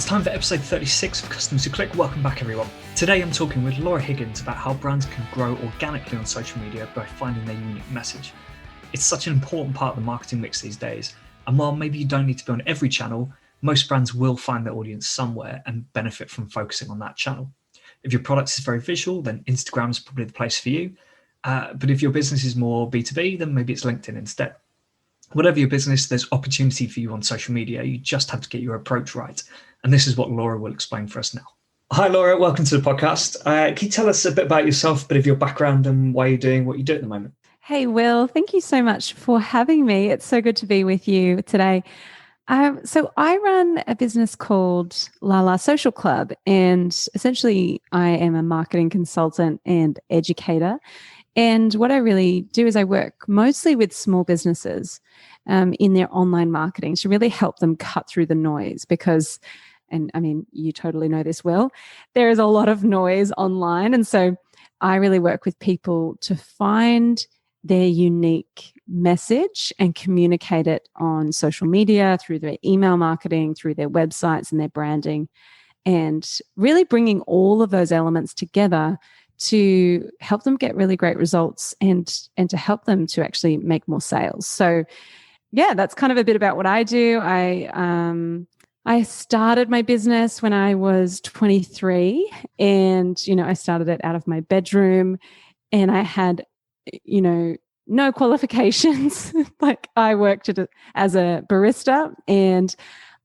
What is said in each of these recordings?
time for episode 36 of Customers Who Click. Welcome back, everyone. Today I'm talking with Laura Higgins about how brands can grow organically on social media by finding their unique message. It's such an important part of the marketing mix these days, and while maybe you don't need to be on every channel, most brands will find their audience somewhere and benefit from focusing on that channel. If your product is very visual, then Instagram is probably the place for you. But if your business is more B2B, then maybe it's LinkedIn instead. Whatever your business, there's opportunity for you on social media. You just have to get your approach right. And this is what Laura will explain for us now. Hi, Laura. Welcome to the podcast. Can you tell us a bit about yourself, a bit of your background and why you're doing what you do at the moment? Hey, Will. Thank you so much for having me. It's so good to be with you today. So I run a business called La Social Club, and essentially I am a marketing consultant and educator. And what I really do is I work mostly with small businesses in their online marketing to really help them cut through the noise because, and I mean, you totally know this, Will, there is a lot of noise online. And so I really work with people to find their unique message and communicate it on social media, through their email marketing, through their websites and their branding, and really bringing all of those elements together to help them get really great results and to help them to actually make more sales. So yeah, that's kind of a bit about what I do. I started my business when I was 23, and I started it out of my bedroom, and I had no qualifications. Like I worked as a barista, and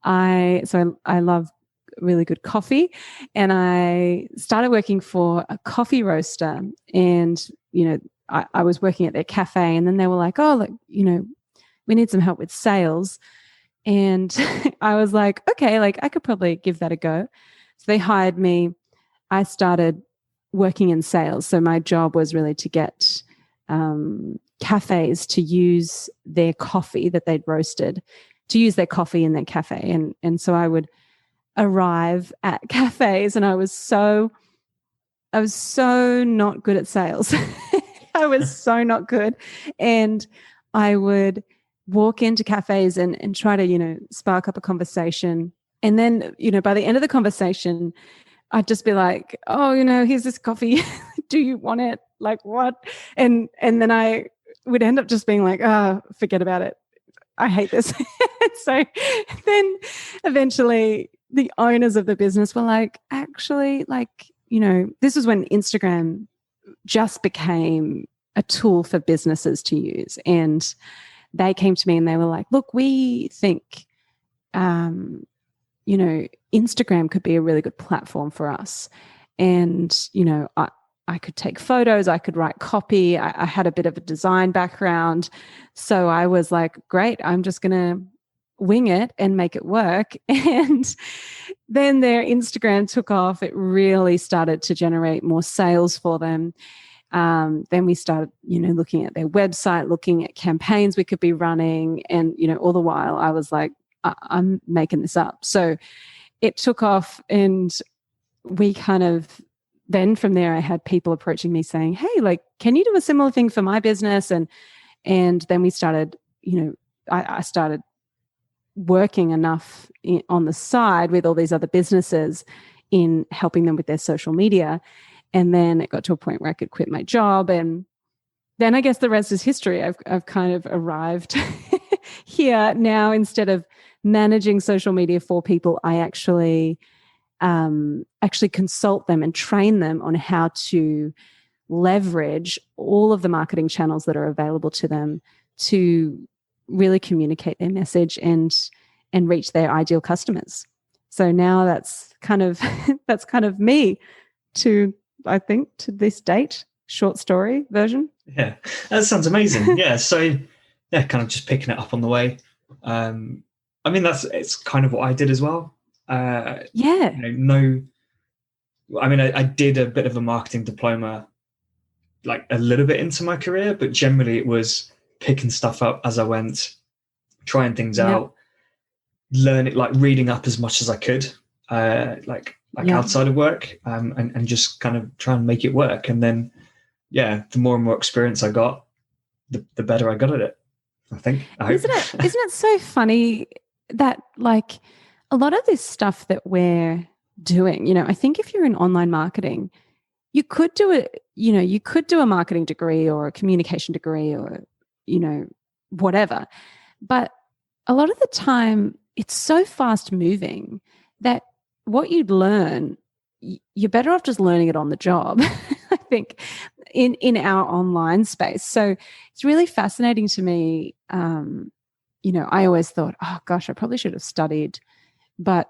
I love really good coffee, and I started working for a coffee roaster, and I was working at their cafe, and then they were like, oh, look, we need some help with sales. And I was like, okay, like I could probably give that a go. So they hired me. I started working in sales. So my job was really to get cafes to use their coffee that they'd roasted, to use their coffee in their cafe. And so I would arrive at cafes, and I was so not good at sales. I was so not good. And I would walk into cafes and try to, spark up a conversation. And then, by the end of the conversation, I'd just be like, oh, here's this coffee. Do you want it? Like what? And then I would end up just being like, oh, forget about it. I hate this. So then eventually the owners of the business were like, actually, this is when Instagram just became a tool for businesses to use. And they came to me and they were like, look, we think, Instagram could be a really good platform for us. And, I could take photos, I could write copy. I had a bit of a design background. So I was like, great, I'm just going to wing it and make it work. And then their Instagram took off. It really started to generate more sales for them. Then we started, looking at their website, looking at campaigns we could be running. And, all the while I was like, I'm making this up. So it took off, and we then from there, I had people approaching me saying, hey, like, can you do a similar thing for my business? And then we started, I started working enough on the side with all these other businesses in helping them with their social media. And then it got to a point where I could quit my job. And then I guess the rest is history. I've kind of arrived here now. Instead of managing social media for people, I actually consult them and train them on how to leverage all of the marketing channels that are available to them to really communicate their message and reach their ideal customers. So now that's kind of me to this date, short story version. Yeah, that sounds amazing. Yeah, so yeah, kind of just picking it up on the way. It's kind of what I did as well. I did a bit of a marketing diploma, like a little bit into my career, but generally it was picking stuff up as I went, trying things out, learning, like reading up as much as I could, outside of work, and just kind of try and make it work. And then, the more and more experience I got, the better I got at it, I think. Isn't it so funny that a lot of this stuff that we're doing, I think if you're in online marketing, you could do a marketing degree or a communication degree or, whatever. But a lot of the time it's so fast moving that what you'd learn, you're better off just learning it on the job, I think, in our online space. So it's really fascinating to me. I always thought, oh gosh, I probably should have studied, but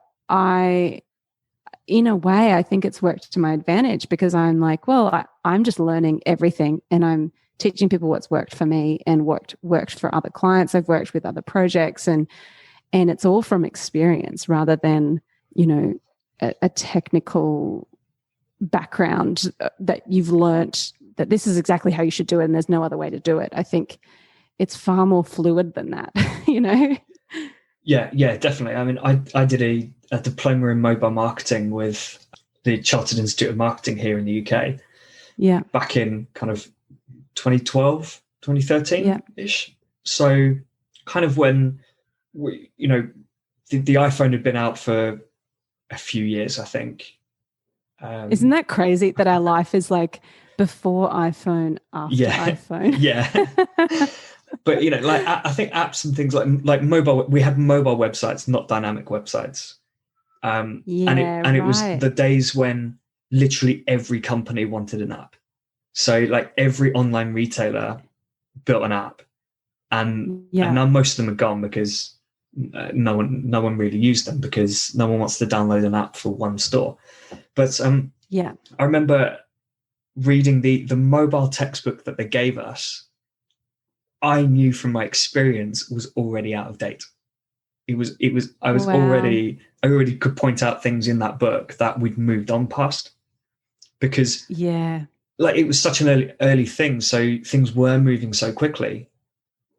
in a way, I think it's worked to my advantage because I'm like, well, I'm just learning everything and I'm teaching people what's worked for me and what worked for other clients. I've worked with other projects and it's all from experience rather than, a technical background that you've learnt that this is exactly how you should do it and there's no other way to do it. I think it's far more fluid than that, Yeah, definitely. I mean, I did a diploma in mobile marketing with the Chartered Institute of Marketing here in the UK. Yeah. Back in kind of 2012, 2013-ish. Yeah. So kind of when the iPhone had been out for a few years, I think. Isn't that crazy that our life is like before iPhone, after iPhone? Yeah. But I think apps and things like mobile. We had mobile websites, not dynamic websites. And it was the days when literally every company wanted an app. So like every online retailer built an app, and now most of them are gone because no one really used them because no one wants to download an app for one store. But I remember reading the mobile textbook that they gave us. I knew from my experience was already out of date. I already could point out things in that book that we'd moved on past because like it was such an early thing. So things were moving so quickly,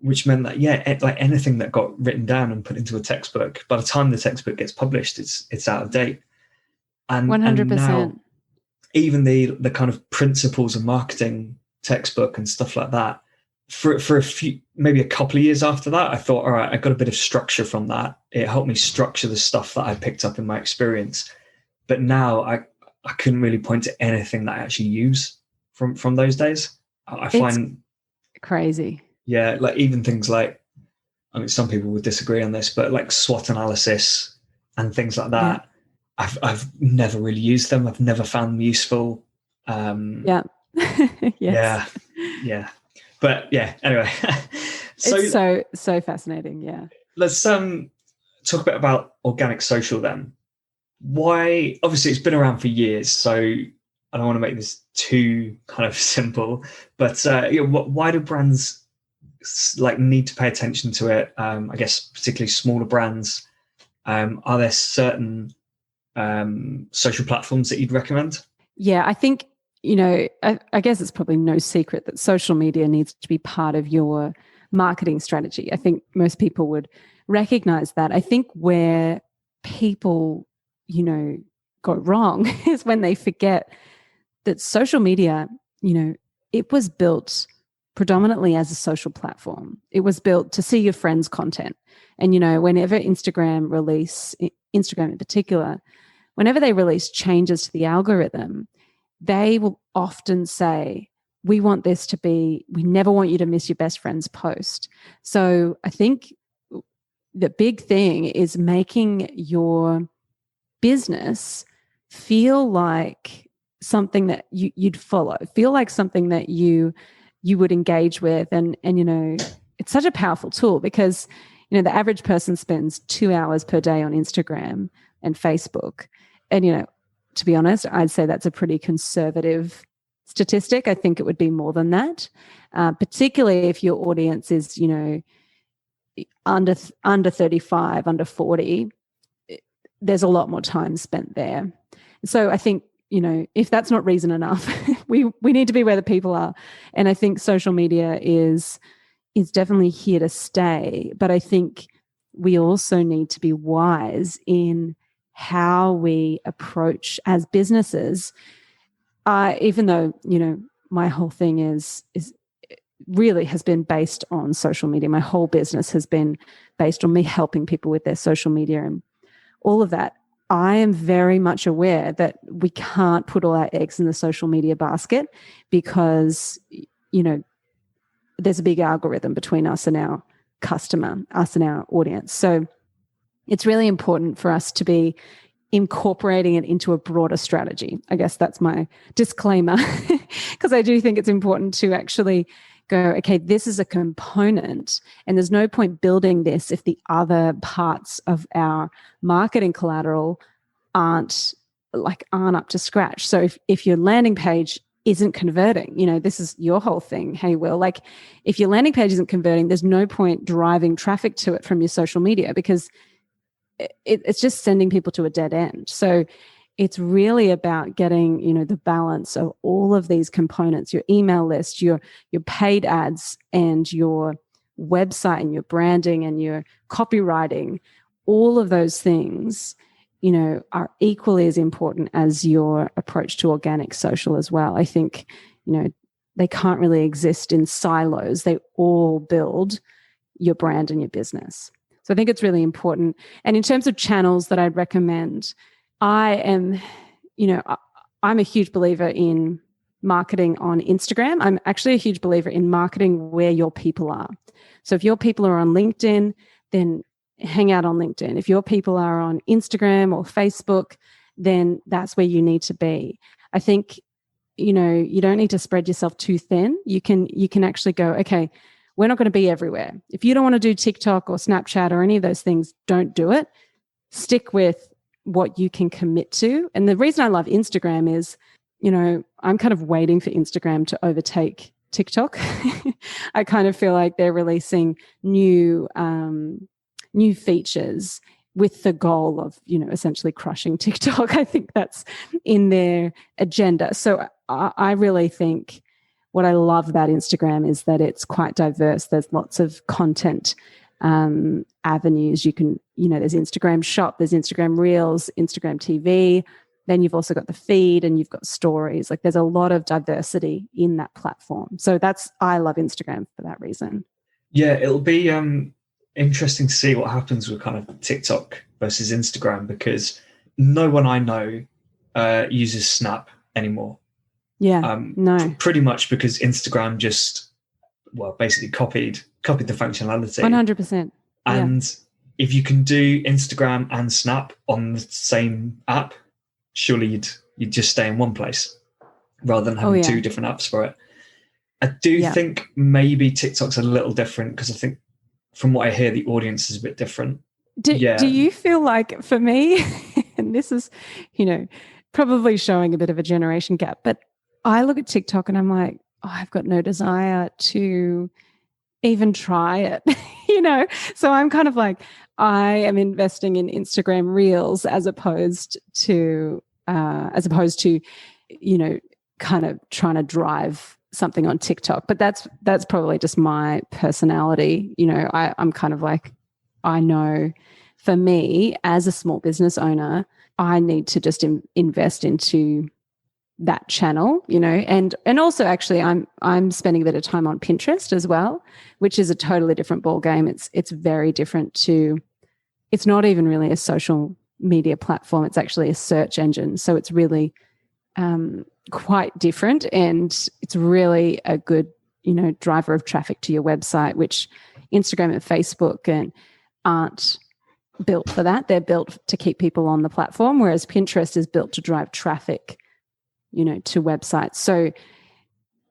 which meant that, like anything that got written down and put into a textbook, by the time the textbook gets published, it's out of date. And 100%. And now, even the kind of principles of marketing textbook and stuff like that, for a few, maybe a couple of years after that, I thought, all right, I got a bit of structure from that. It helped me structure the stuff that I picked up in my experience. But now I couldn't really point to anything that I actually use from those days. I find crazy. Yeah, like even things like, I mean, some people would disagree on this, but like SWOT analysis and things like that, I've never really used them. I've never found them useful. Yes. Yeah. But yeah, anyway. It's so fascinating. Yeah. Let's talk a bit about organic social then. Why? Obviously, it's been around for years, so I don't want to make this too kind of simple. But why do brands like need to pay attention to it? I guess particularly smaller brands. Are there certain social platforms that you'd recommend? Yeah, I think I guess it's probably no secret that social media needs to be part of your marketing strategy. I think most people would recognize that. I think where people, go wrong is when they forget that social media, it was built predominantly as a social platform. It was built to see your friends' content. And, whenever Instagram in particular, whenever they release changes to the algorithm, they will often say, we never want you to miss your best friend's post. So I think the big thing is making your business feel like something that you'd follow, feel like something that you would engage with. And it's such a powerful tool because, the average person spends 2 hours per day on Instagram and Facebook. And, to be honest, I'd say that's a pretty conservative statistic. I think it would be more than that, particularly if your audience is, under 35, under 40. There's a lot more time spent there. So I think, if that's not reason enough, we need to be where the people are. And I think social media is definitely here to stay. But I think we also need to be wise in how we approach as businesses, even though, my whole thing is really has been based on social media. My whole business has been based on me helping people with their social media. And all of that. I am very much aware that we can't put all our eggs in the social media basket because, there's a big algorithm between us and our customer, us and our audience. So it's really important for us to be incorporating it into a broader strategy. I guess that's my disclaimer, because I do think it's important to actually go, okay, this is a component, and there's no point building this if the other parts of our marketing collateral aren't up to scratch. So if your landing page isn't converting, this is your whole thing. Hey, Will, if your landing page isn't converting, there's no point driving traffic to it from your social media, because it's just sending people to a dead end. So it's really about getting, the balance of all of these components, your email list, your paid ads, and your website, and your branding, and your copywriting. All of those things, are equally as important as your approach to organic social as well. I think, they can't really exist in silos. They all build your brand and your business. So I think it's really important. And in terms of channels that I'd recommend, I'm a huge believer in marketing on Instagram. I'm actually a huge believer in marketing where your people are. So if your people are on LinkedIn, then hang out on LinkedIn. If your people are on Instagram or Facebook, then that's where you need to be. I think, you don't need to spread yourself too thin. You can actually go, okay, we're not going to be everywhere. If you don't want to do TikTok or Snapchat or any of those things, don't do it. Stick with what you can commit to. And the reason I love Instagram is, I'm kind of waiting for Instagram to overtake TikTok. I kind of feel like they're releasing new features with the goal of, essentially crushing TikTok. I think that's in their agenda. So I really think what I love about Instagram is that it's quite diverse. There's lots of content avenues. You can, there's Instagram Shop, there's Instagram Reels, Instagram TV. Then you've also got the feed, and you've got stories. There's a lot of diversity in that platform. So I love Instagram for that reason. Yeah, it'll be interesting to see what happens with kind of TikTok versus Instagram, because no one I know uses Snap anymore. Yeah, no. Pretty much because Instagram just, basically copied the functionality. 100%. And if you can do Instagram and Snap on the same app, surely you'd just stay in one place rather than having two different apps for it. I do think maybe TikTok's a little different, because I think from what I hear, the audience is a bit different. Do you feel like, for me, and this is, probably showing a bit of a generation gap, but I look at TikTok and I'm like, I've got no desire to even try it, So I'm kind of like, I am investing in Instagram Reels as opposed to, kind of trying to drive something on TikTok. But that's probably just my personality. I'm kind of like, I know for me as a small business owner, I need to just invest into that channel, and also actually I'm spending a bit of time on Pinterest as well, which is a totally different ball game. It's very different it's not even really a social media platform. It's actually a search engine. So it's really quite different, and it's really a good, driver of traffic to your website, which Instagram and Facebook aren't built for that. They're built to keep people on the platform, whereas Pinterest is built to drive traffic, to websites. So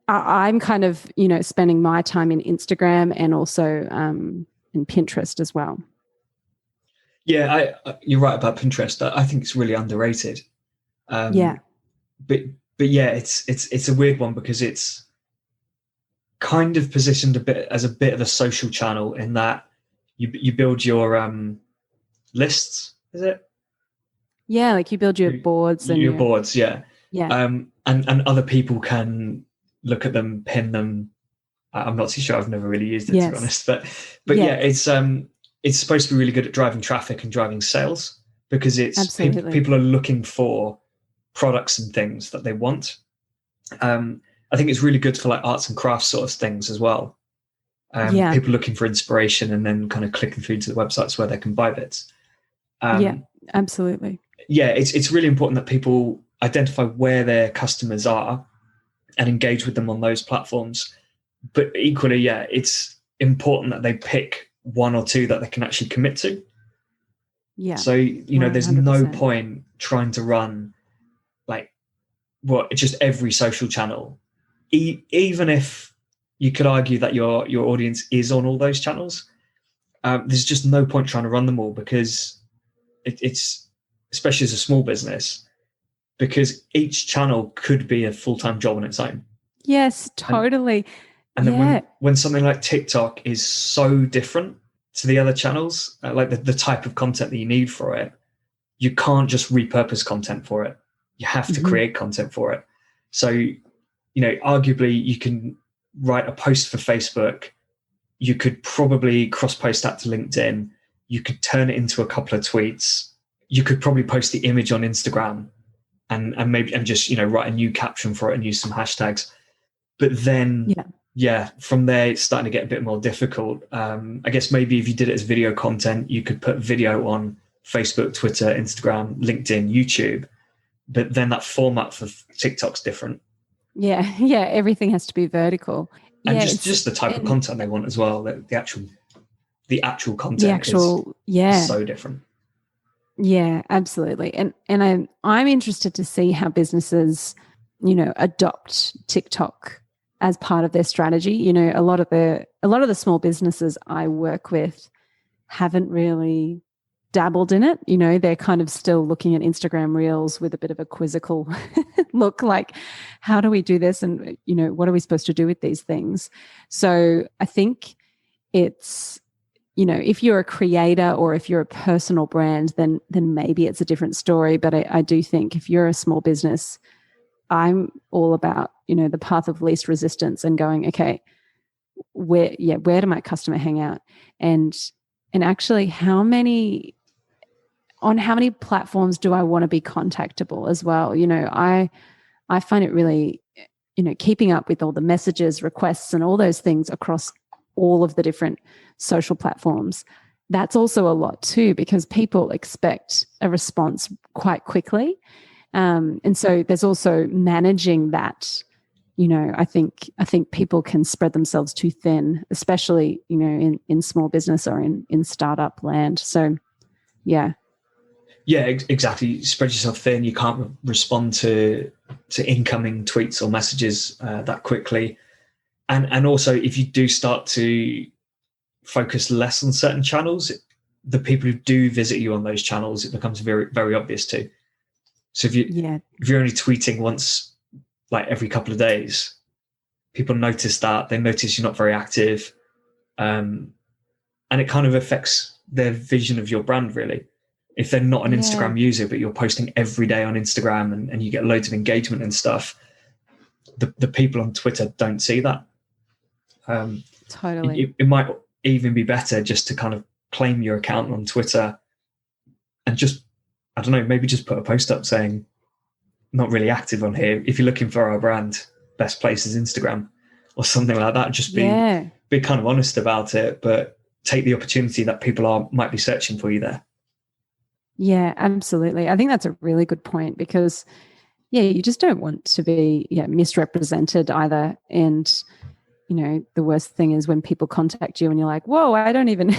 I'm kind of, spending my time in Instagram and also in Pinterest as well. Yeah, you're right about Pinterest. I think it's really underrated. But yeah, it's a weird one, because it's kind of positioned as a bit of a social channel, in that you build your lists, is it? Yeah, you build your boards and your boards, yeah. Yeah. And other people can look at them, pin them. I'm not too sure. I've never really used it, to be honest. But yeah, it's supposed to be really good at driving traffic and driving sales, because it's people are looking for products and things that they want. I think it's really good for arts and crafts sort of things as well. People looking for inspiration and then kind of clicking through to the websites where they can buy bits. Absolutely. Yeah, it's really important that people identify where their customers are and engage with them on those platforms. But equally, yeah, it's important that they pick one or two that they can actually commit to. Yeah. So, there's no 100%. point trying to run like just every social channel, even if you could argue that your audience is on all those channels. There's just no point trying to run them all, because it's, especially as a small business, because each channel could be a full-time job on its own. Yes, totally. And then when something like TikTok is so different to the other channels, like the type of content that you need for it, you can't just repurpose content for it. You have to create content for it. So, arguably you can write a post for Facebook. You could probably cross-post that to LinkedIn. You could turn it into a couple of tweets. You could probably post the image on Instagram and just, write a new caption for it and use some hashtags. But then, from there, it's starting to get a bit more difficult. I guess maybe if you did it as video content, you could put video on Facebook, Twitter, Instagram, LinkedIn, YouTube. But then that format for TikTok's different. Yeah, everything has to be vertical. And just the type of content they want as well. The actual content is so different. Yeah, absolutely. And I'm interested to see how businesses, adopt TikTok as part of their strategy. A lot of the small businesses I work with haven't really dabbled in it. They're kind of still looking at Instagram Reels with a bit of a quizzical look, like, how do we do this? And, what are we supposed to do with these things? So I think it's, if you're a creator or if you're a personal brand, then maybe it's a different story. But I do think if you're a small business, I'm all about, the path of least resistance and going, okay, where do my customer hang out? And actually how many platforms do I want to be contactable as well? I find it really, keeping up with all the messages, requests, and all those things across all of the different social platforms. That's also a lot too, because people expect a response quite quickly. And so there's also managing that. I think people can spread themselves too thin, especially, in small business or in startup land. So, yeah. Yeah, exactly. Spread yourself thin. You can't respond to incoming tweets or messages that quickly. And also, if you do start to focus less on certain channels, the people who do visit you on those channels, it becomes very, very obvious too. So if you're only tweeting once, like every couple of days, people notice that. They notice you're not very active, and it kind of affects their vision of your brand, really. If they're not an Instagram user, but you're posting every day on Instagram and you get loads of engagement and stuff, the people on Twitter don't see that. Totally. It might even be better just to kind of claim your account on Twitter and just, I don't know, maybe just put a post up saying, not really active on here. If you're looking for our brand, best place is Instagram or something like that. Just be kind of honest about it, but take the opportunity that people might be searching for you there. Yeah, absolutely. I think that's a really good point, because you just don't want to be misrepresented either. And the worst thing is when people contact you and you're like, whoa, I don't even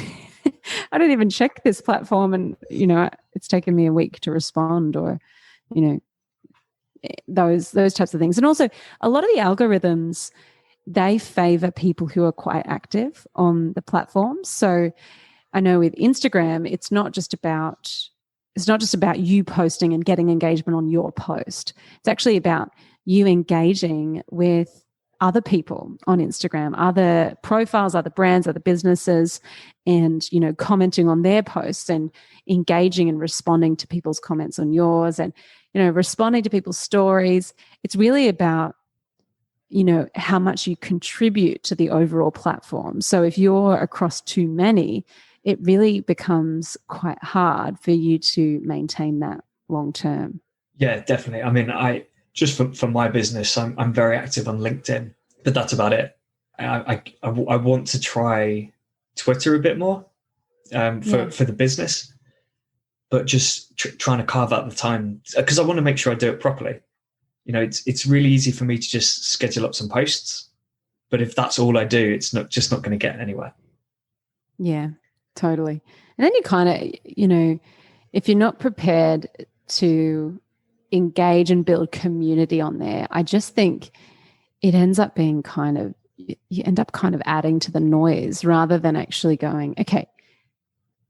check this platform, and it's taken me a week to respond, or those types of things. And also a lot of the algorithms, they favor people who are quite active on the platform. So I know with Instagram, it's not just about you posting and getting engagement on your post. It's actually about you engaging with other people on Instagram, other profiles, other brands, other businesses, and, commenting on their posts and engaging and responding to people's comments on yours, and, responding to people's stories. It's really about, how much you contribute to the overall platform. So if you're across too many, it really becomes quite hard for you to maintain that long term. Yeah, definitely. I mean, just for my business, I'm very active on LinkedIn, but that's about it. I want to try Twitter a bit more for the business, but just trying to carve out the time, because I want to make sure I do it properly. It's really easy for me to just schedule up some posts, but if that's all I do, it's not going to get anywhere. Yeah, totally. And then you kind of, if you're not prepared to engage and build community on there, I just think it ends up being you end up kind of adding to the noise rather than actually going, okay,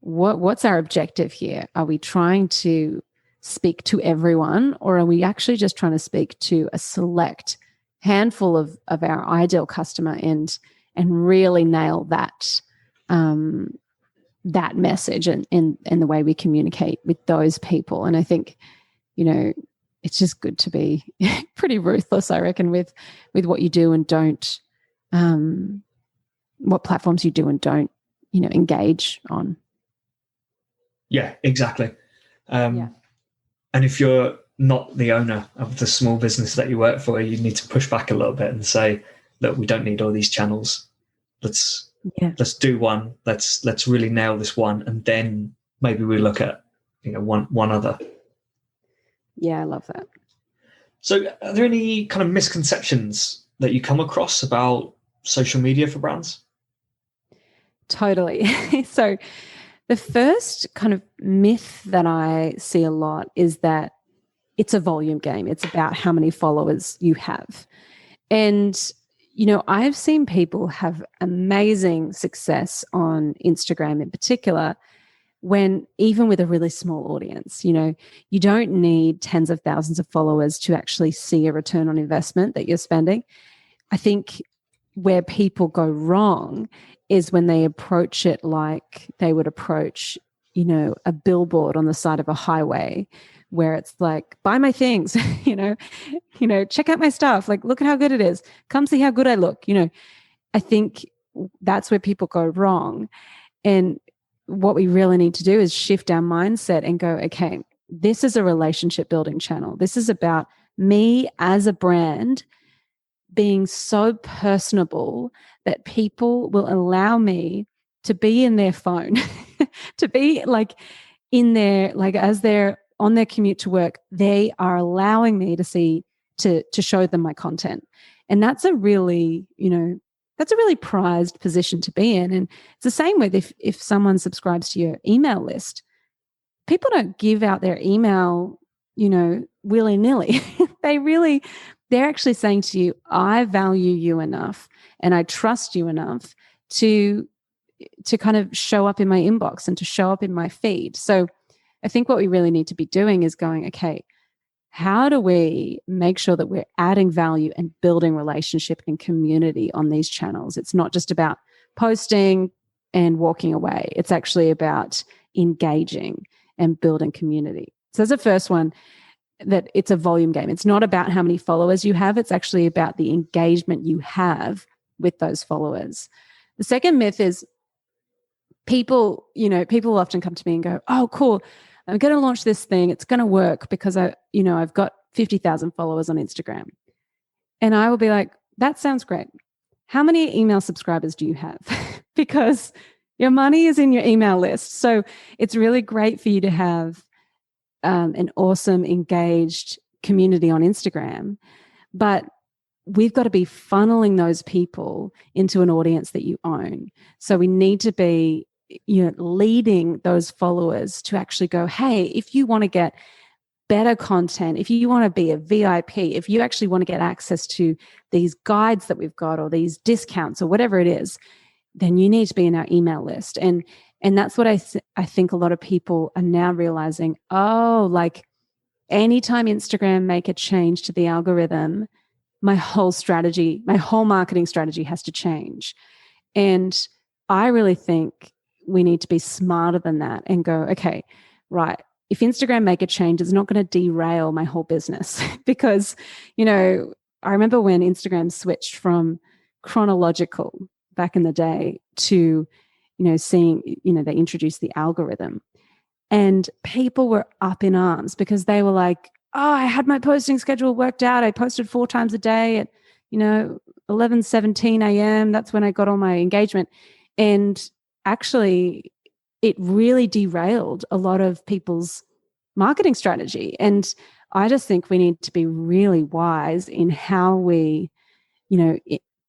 what's our objective here? Are we trying to speak to everyone, or are we actually just trying to speak to a select handful of our ideal customer and really nail that that message and the way we communicate with those people? And I think, it's just good to be pretty ruthless, I reckon, with what you do and don't, what platforms you do and don't, engage on. Yeah, exactly. And if you're not the owner of the small business that you work for, you need to push back a little bit and say, look, we don't need all these channels. Let's do one. Let's really nail this one, and then maybe we look at one other. Yeah, I love that. So are there any kind of misconceptions that you come across about social media for brands? Totally. So the first kind of myth that I see a lot is that it's a volume game. It's about how many followers you have. And, I've seen people have amazing success on Instagram in particular, when even with a really small audience, you don't need tens of thousands of followers to actually see a return on investment that you're spending. I think where people go wrong is when they approach it like they would approach, a billboard on the side of a highway, where it's like, buy my things, check out my stuff. Like, look at how good it is. Come see how good I look. I think that's where people go wrong. And what we really need to do is shift our mindset and go, okay, this is a relationship building channel. This is about me as a brand being so personable that people will allow me to be in their phone, to be like in their, like as they're on their commute to work, they are allowing me to show them my content. And that's a really, that's a really prized position to be in. And it's the same with if someone subscribes to your email list, people don't give out their email, willy-nilly. They're actually saying to you, I value you enough and I trust you enough to kind of show up in my inbox and to show up in my feed. So I think what we really need to be doing is going, okay, how do we make sure that we're adding value and building relationship and community on these channels? It's not just about posting and walking away. It's actually about engaging and building community. So that's the first one, that it's a volume game. It's not about how many followers you have. It's actually about the engagement you have with those followers. The second myth is people often come to me and go, oh, cool, I'm going to launch this thing. It's going to work because I've got 50,000 followers on Instagram. And I will be like, that sounds great. How many email subscribers do you have? Because your money is in your email list. So it's really great for you to have an awesome, engaged community on Instagram. But we've got to be funneling those people into an audience that you own. So we need to be leading those followers to actually go, hey, if you want to get better content, if you want to be a VIP, if you actually want to get access to these guides that we've got or these discounts or whatever it is, then you need to be in our email list. And that's what I think a lot of people are now realizing, oh, like anytime Instagram make a change to the algorithm, my whole marketing strategy has to change. And I really think we need to be smarter than that and go, okay, right, if Instagram make a change, it's not going to derail my whole business. Because, I remember when Instagram switched from chronological back in the day to, seeing, they introduced the algorithm. And people were up in arms because they were like, oh, I had my posting schedule worked out. I posted 4 times a day at, 11:17 a.m. That's when I got all my engagement. And actually, it really derailed a lot of people's marketing strategy. And I just think we need to be really wise in how we,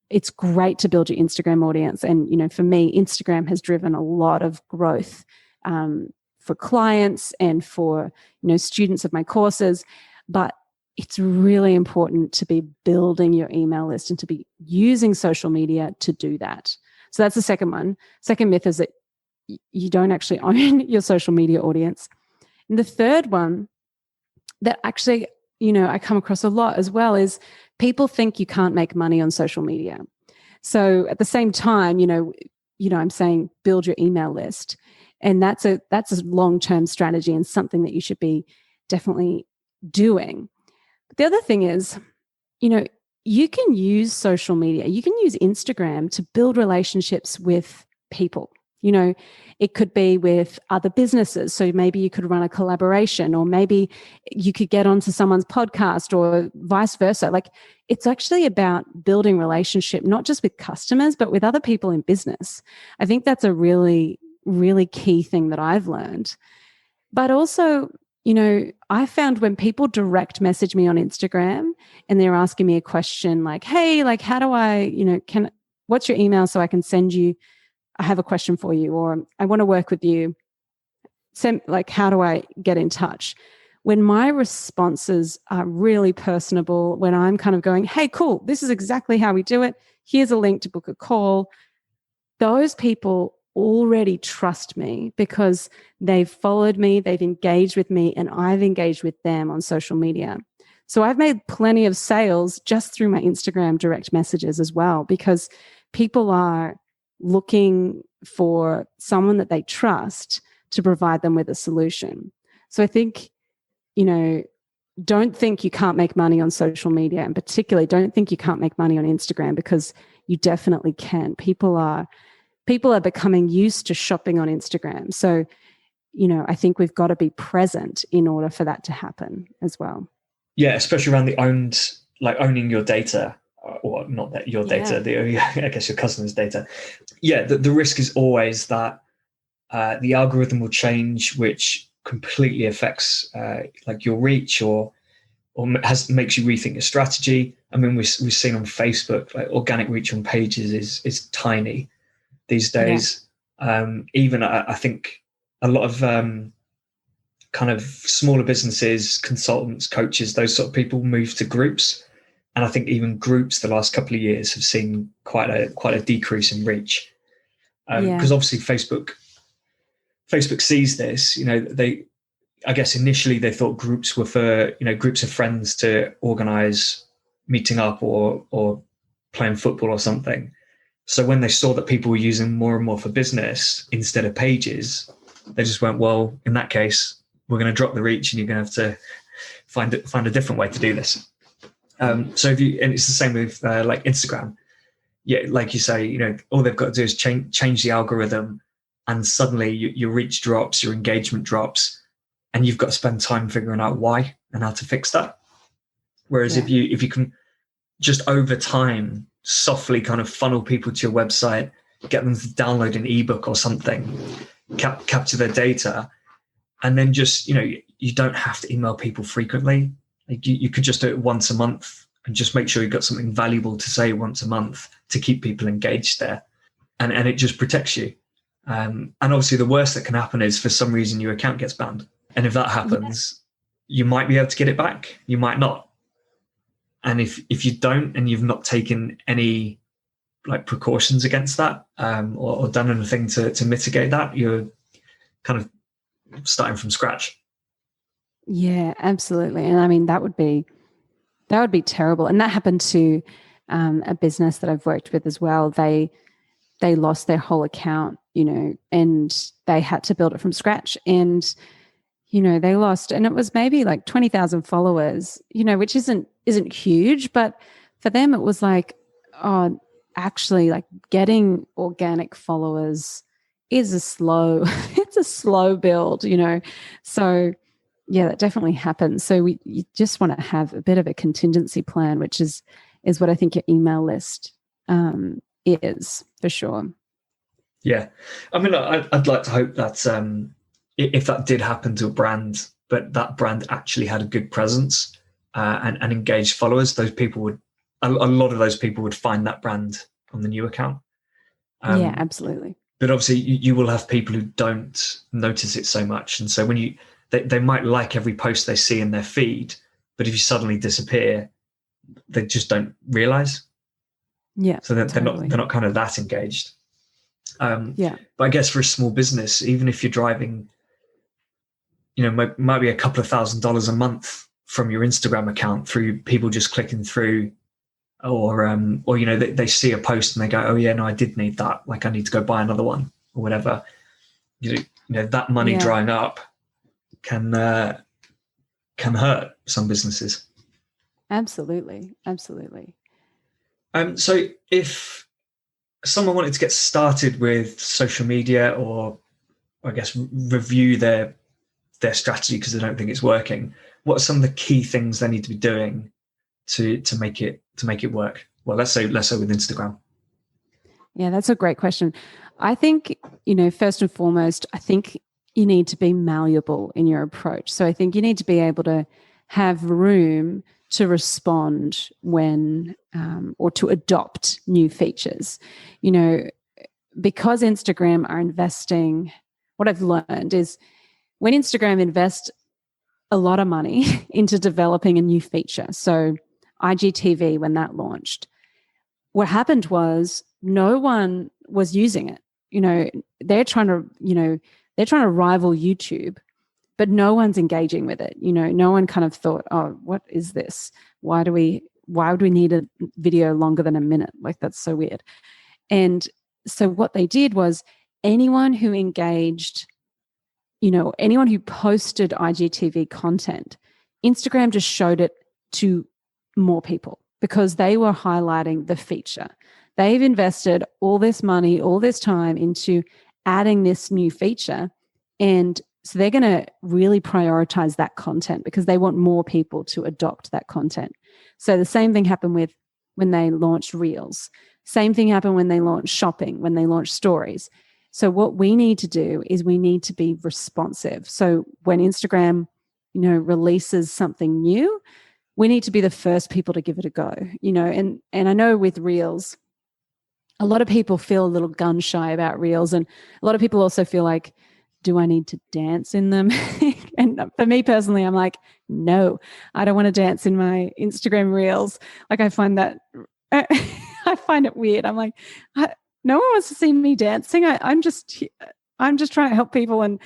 it's great to build your Instagram audience. And, for me, Instagram has driven a lot of growth for clients and for, students of my courses. But it's really important to be building your email list and to be using social media to do that. So that's the second one. Second myth is that you don't actually own your social media audience. And the third one that actually, I come across a lot as well is people think you can't make money on social media. So at the same time, I'm saying build your email list. And that's a long-term strategy and something that you should be definitely doing. But the other thing is, you can use social media, you can use Instagram to build relationships with people. It could be with other businesses. So maybe you could run a collaboration, or maybe you could get onto someone's podcast, or vice versa. Like, it's actually about building relationship, not just with customers, but with other people in business. I think that's a really, really key thing that I've learned. But also, I found when people direct message me on Instagram and they're asking me a question like, hey, like, how do I, what's your email so I can send you, I have a question for you, or I want to work with you. How do I get in touch? When my responses are really personable, when I'm kind of going, hey, cool, this is exactly how we do it. Here's a link to book a call. Those people already trust me because they've followed me, they've engaged with me, and I've engaged with them on social media. So I've made plenty of sales just through my Instagram direct messages as well, because people are looking for someone that they trust to provide them with a solution. So I think, don't think you can't make money on social media, and particularly don't think you can't make money on Instagram, because you definitely can. People are becoming used to shopping on Instagram. So, I think we've got to be present in order for that to happen as well. Yeah, especially around owning your data, or not that your data, I guess your customers' data. Yeah, the risk is always that the algorithm will change, which completely affects your reach, or makes you rethink your strategy. I mean, we've seen on Facebook, like, organic reach on pages is tiny these days. Yeah. Even I think a lot of kind of smaller businesses, consultants, coaches, those sort of people move to groups. And I think even groups the last couple of years have seen quite a decrease in reach. Because obviously Facebook sees this, I guess initially they thought groups were for, groups of friends to organize meeting up or playing football or something. So when they saw that people were using more and more for business instead of pages, they just went, well, in that case, we're going to drop the reach and you're going to have to find a different way to do this. And it's the same with like Instagram. Yeah, like you say, all they've got to do is change the algorithm, and suddenly your reach drops, your engagement drops, and you've got to spend time figuring out why and how to fix that. Whereas if you can just over time softly kind of funnel people to your website, get them to download an ebook or something, capture their data, and then just, you don't have to email people frequently. Like you could just do it once a month and just make sure you've got something valuable to say once a month to keep people engaged there. And it just protects you. And obviously the worst that can happen is for some reason your account gets banned. And if that happens, you might be able to get it back. You might not. And if you don't, and you've not taken any like precautions against that, or done anything to mitigate that, you're kind of starting from scratch. Yeah, absolutely. And I mean, that would be terrible. And that happened to a business that I've worked with as well. They lost their whole account, and they had to build it from scratch. And, they lost, and it was maybe like 20,000 followers, which isn't huge, but for them it was like, oh, actually, like, getting organic followers is it's a slow build, So yeah, that definitely happens. So you just want to have a bit of a contingency plan, which is what I think your email list is, for sure. Yeah. I mean, I'd like to hope that if that did happen to a brand, but that brand actually had a good presence and engaged followers, those people would, a lot of those people would find that brand on the new account. Yeah, Um, absolutely. but obviously, you will have people who don't notice it so much. And so when they might like every post they see in their feed, but if you suddenly disappear, they just don't realize. Yeah, So they're totally. not kind of that engaged. Yeah. But I guess for a small business, even if you're driving, might be a couple of $1,000s a month from your Instagram account through people just clicking through, or they see a post and they go, oh yeah, no, I did need that. Like I need to go buy another one or whatever. That money Yeah, drying up can hurt some businesses. absolutely. Absolutely. So if someone wanted to get started with social media, or I guess review their strategy because they don't think it's working, what are some of the key things they need to be doing to make it work? Well, let's say with Instagram. Yeah, that's a great question. I think, first and foremost, I think you need to be malleable in your approach. So I think you need to be able to have room to respond when or to adopt new features. Because Instagram are investing, what I've learned is when Instagram invests a lot of money into developing a new feature. So IGTV, when that launched, what happened was no one was using it. They're trying to rival YouTube, but no one's engaging with it. No one kind of thought, oh, what is this? Why would we need a video longer than a minute? Like, that's so weird. And so what they did was anyone who engaged, anyone who posted IGTV content, Instagram just showed it to more people because they were highlighting the feature. They've invested all this money, all this time into adding this new feature. And so they're going to really prioritize that content because they want more people to adopt that content. So the same thing happened with when they launched Reels. Same thing happened when they launched shopping, when they launched stories. So what we need to do is we need to be responsive. So when Instagram, releases something new, we need to be the first people to give it a go, and I know with Reels, a lot of people feel a little gun shy about Reels. And a lot of people also feel like, do I need to dance in them? And for me personally, I'm like, no, I don't want to dance in my Instagram Reels. Like I find it weird. I'm like, no one wants to see me dancing. I'm just trying to help people, and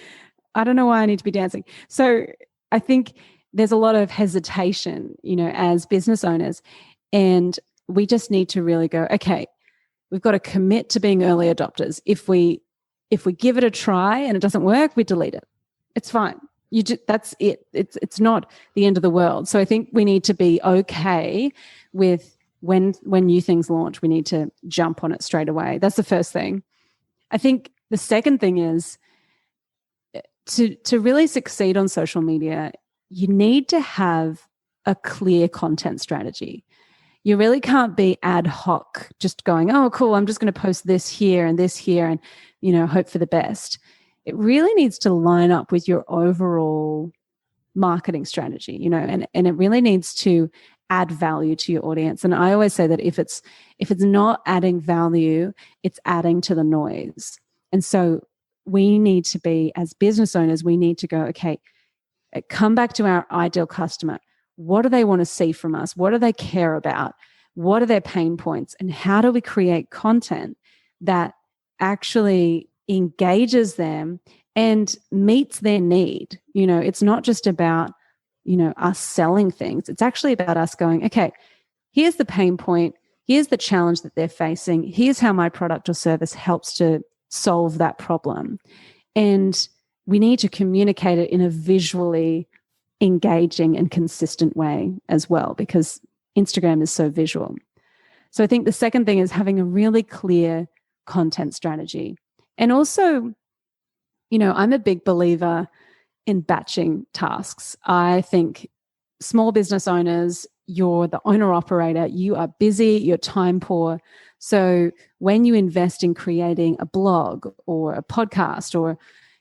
I don't know why I need to be dancing. So I think there's a lot of hesitation, as business owners, and we just need to really go, okay, we've got to commit to being early adopters. If we give it a try and it doesn't work, we delete it. It's fine. That's it. It's not the end of the world. So I think we need to be okay with when new things launch, we need to jump on it straight away. That's the first thing. I think the second thing is to really succeed on social media, you need to have a clear content strategy. You really can't be ad hoc, just going, oh, cool, I'm just going to post this here and hope for the best. It really needs to line up with your overall marketing strategy, and it really needs to add value to your audience. And I always say that if it's not adding value, it's adding to the noise. And so we need to be, as business owners, we need to go, okay, come back to our ideal customer. What do they want to see from us? What do they care about? What are their pain points? And how do we create content that actually engages them and meets their need? It's not just about, us selling things. It's actually about us going, okay, here's the pain point. Here's the challenge that they're facing. Here's how my product or service helps to solve that problem. And we need to communicate it in a visually engaging and consistent way as well, because Instagram is so visual. So I think the second thing is having a really clear content strategy. And also, I'm a big believer in batching tasks. I think small business owners, you're the owner operator, you are busy, you're time poor. So when you invest in creating a blog or a podcast or,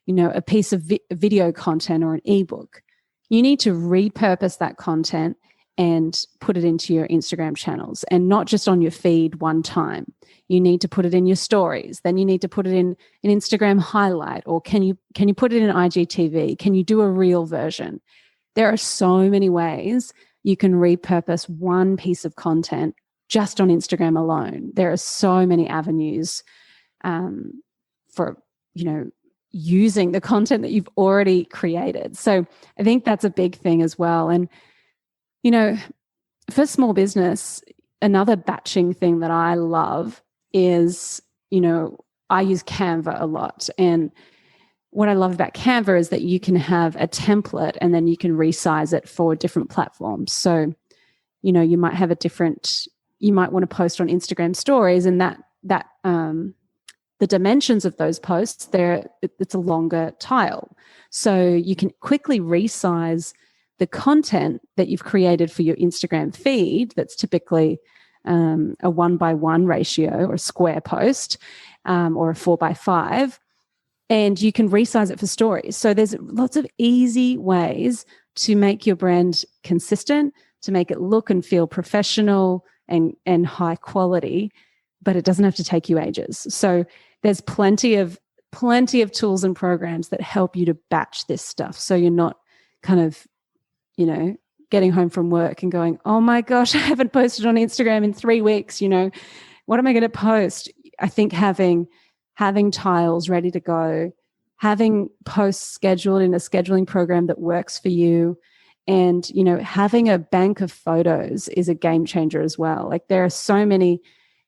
a piece of video content or an ebook, you need to repurpose that content and put it into your Instagram channels, and not just on your feed one time. You need to put it in your stories. Then you need to put it in an Instagram highlight, or can you put it in IGTV? Can you do a reel version? There are so many ways you can repurpose one piece of content just on Instagram alone. There are so many avenues for, using the content that you've already created. So I think that's a big thing as well. And, for small business, another batching thing that I love is, I use Canva a lot. And what I love about Canva is that you can have a template and then you can resize it for different platforms. So, you might have you might want to post on Instagram stories, and that the dimensions of those posts, it's a longer tile. So you can quickly resize the content that you've created for your Instagram feed. That's typically a 1:1 ratio or a square post, or a 4:5. And you can resize it for stories. So there's lots of easy ways to make your brand consistent, to make it look and feel professional and high quality, but it doesn't have to take you ages. So there's plenty of tools and programs that help you to batch this stuff. So you're not kind of, getting home from work and going, oh my gosh, I haven't posted on Instagram in 3 weeks. What am I going to post? I think having tiles ready to go, having posts scheduled in a scheduling program that works for you, and, having a bank of photos is a game changer as well. Like, there are so many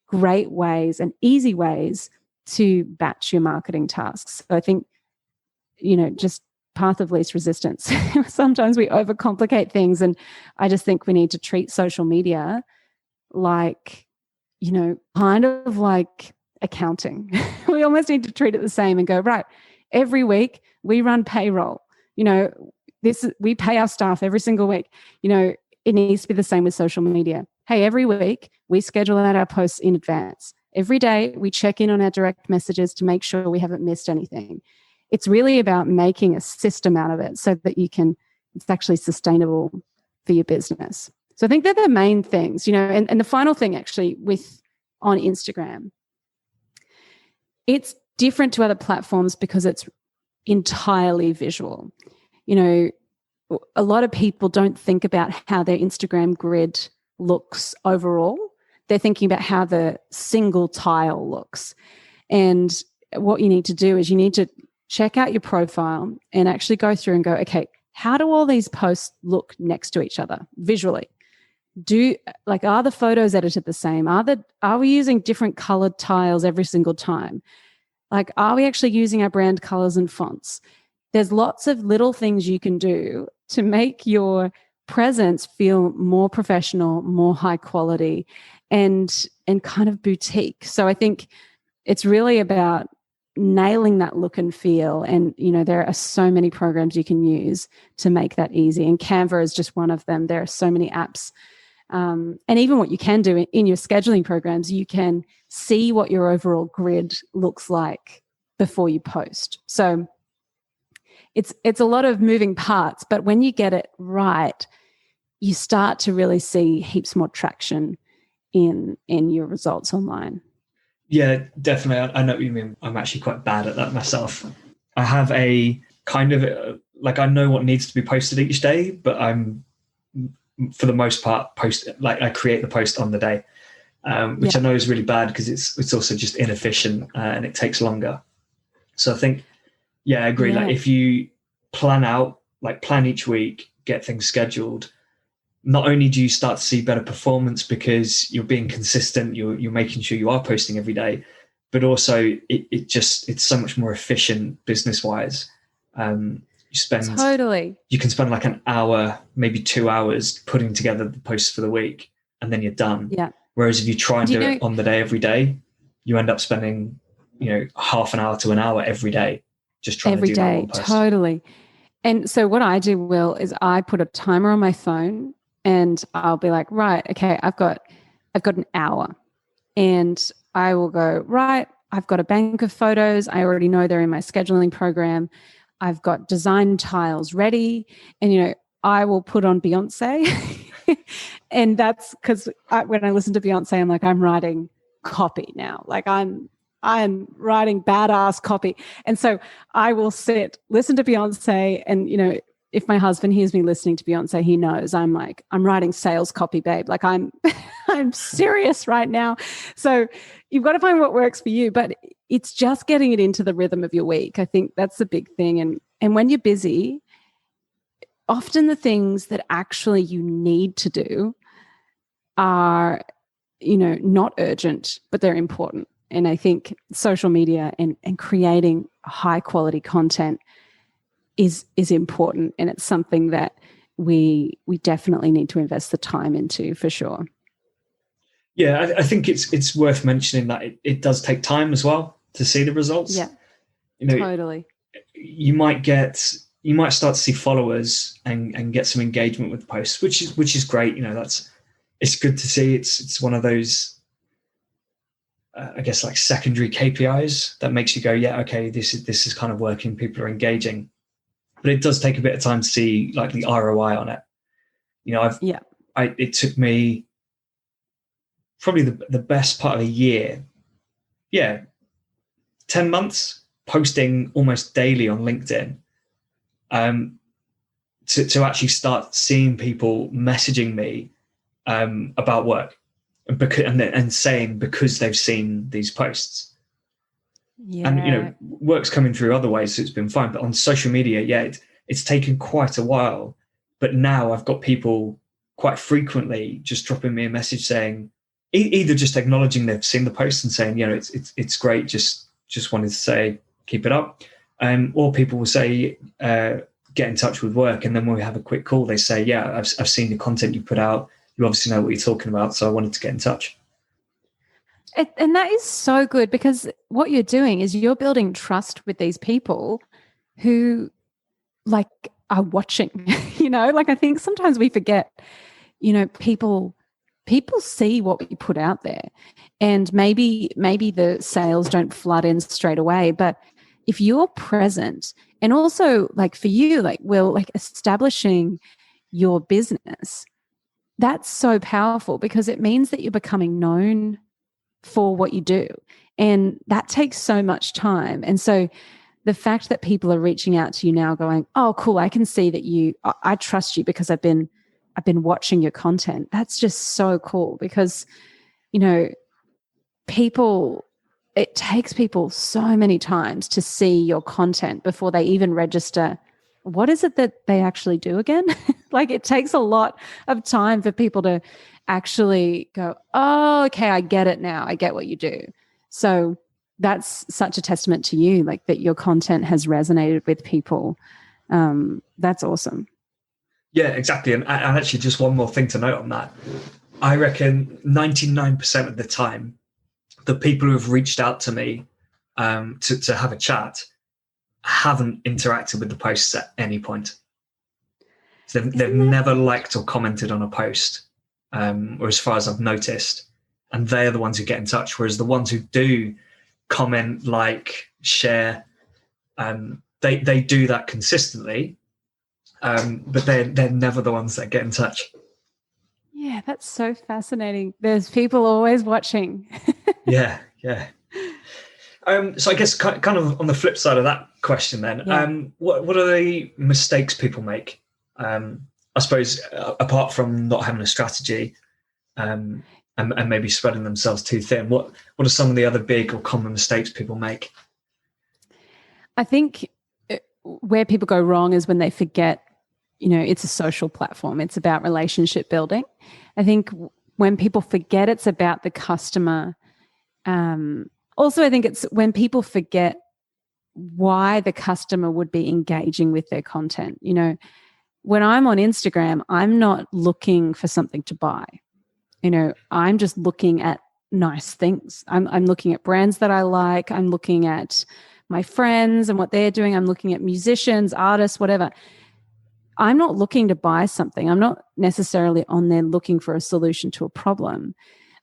great ways and easy ways to batch your marketing tasks. So I think, just path of least resistance. Sometimes we overcomplicate things, and I just think we need to treat social media like, kind of like accounting. We almost need to treat it the same and go, right, every week we run payroll. We pay our staff every single week. It needs to be the same with social media. Hey, every week we schedule out our posts in advance. Every day we check in on our direct messages to make sure we haven't missed anything. It's really about making a system out of it so that it's actually sustainable for your business. So I think they're the main things, and the final thing actually on Instagram, it's different to other platforms because it's entirely visual. A lot of people don't think about how their Instagram grid looks overall. They're thinking about how the single tile looks. And what you need to do is you need to check out your profile and actually go through and go, okay, how do all these posts look next to each other visually? Are the photos edited the same? Are we using different colored tiles every single time? Are we actually using our brand colors and fonts? There's lots of little things you can do to make your presence feel more professional, more high quality, and kind of boutique. So I think it's really about nailing that look and feel. And, there are so many programs you can use to make that easy. And Canva is just one of them. There are so many apps. And even what you can do in your scheduling programs, you can see what your overall grid looks like before you post. So it's a lot of moving parts, but when you get it right, you start to really see heaps more traction in your results online. Yeah, definitely. I know what you mean. I'm actually quite bad at that myself. I have a kind of I know what needs to be posted each day, but I'm, for the most part, I create the post on the day, which I know is really bad because it's also just inefficient and it takes longer. So I think, I agree. Yeah. If you plan each week, get things scheduled, not only do you start to see better performance because you're being consistent, you're making sure you are posting every day, but also it's so much more efficient business wise. You can spend like an hour, maybe 2 hours putting together the posts for the week, and then you're done. Yeah. Whereas if you try and do it on the day every day, you end up spending, half an hour to an hour every day just trying to do that one post. Totally. And so what I do, Will, is I put a timer on my phone, and I'll be like, right, okay, I've got an hour, and I will go, right, I've got a bank of photos. I already know they're in my scheduling program. I've got design tiles ready, and I will put on Beyonce. And that's because when I listen to Beyonce, I'm like, I'm writing copy now. Like I'm writing badass copy. And so I will listen to Beyonce, and if my husband hears me listening to Beyonce, he knows I'm writing sales copy, babe. Like I'm serious right now. So you've got to find what works for you, but it's just getting it into the rhythm of your week. I think that's the big thing. And when you're busy, often the things that actually you need to do are, not urgent, but they're important. And I think social media and creating high quality content is important. And it's something that we definitely need to invest the time into, for sure. Yeah, I think it's worth mentioning that it does take time as well to see the results. Yeah, totally. You might start to see followers and get some engagement with posts, which is great. It's good to see. It's one of those, I guess, like secondary KPIs that makes you go, yeah, okay, this is kind of working. People are engaging, but it does take a bit of time to see like the ROI on it. It took me probably the best part of a year. Yeah. 10 months posting almost daily on LinkedIn, to actually start seeing people messaging me about work and saying because they've seen these posts. Yeah. And work's coming through other ways, so it's been fine. But on social media, yeah, it's taken quite a while. But now I've got people quite frequently just dropping me a message saying, either just acknowledging they've seen the post and saying, it's great, just wanted to say keep it up, or people will say get in touch with work, and then when we have a quick call, they say, yeah, I've seen the content you put out. You obviously know what you're talking about, so I wanted to get in touch. And that is so good, because what you're doing is you're building trust with these people who are watching. I think sometimes we forget, people see what we put out there, and maybe the sales don't flood in straight away, but if you're present, and also for you, establishing your business, that's so powerful, because it means that you're becoming known for what you do. And that takes so much time. And so the fact that people are reaching out to you now going, oh, cool, I can see that I trust you because I've been watching your content. That's just so cool, because, it takes people so many times to see your content before they even register. What is it that they actually do again? It takes a lot of time for people to actually go, oh, okay, I get it now. I get what you do. So that's such a testament to you, that your content has resonated with people. That's awesome. Yeah, exactly. And actually, just one more thing to note on that. I reckon 99% of the time, the people who have reached out to me to have a chat haven't interacted with the posts at any point. So they've never liked or commented on a post, or as far as I've noticed. And they're the ones who get in touch, whereas the ones who do comment, share, they do that consistently, but they're never the ones that get in touch. Yeah, that's so fascinating. There's people always watching. Yeah. So I guess kind of on the flip side of that question then, what are the mistakes people make? I suppose apart from not having a strategy and maybe spreading themselves too thin, what are some of the other big or common mistakes people make? I think where people go wrong is when they forget, it's a social platform. It's about relationship building. I think when people forget it's about the customer, also I think it's when people forget why the customer would be engaging with their content. When I'm on Instagram, I'm not looking for something to buy. I'm just looking at nice things. I'm looking at brands that I like. I'm looking at my friends and what they're doing. I'm looking at musicians, artists, whatever. I'm not looking to buy something. I'm not necessarily on there looking for a solution to a problem.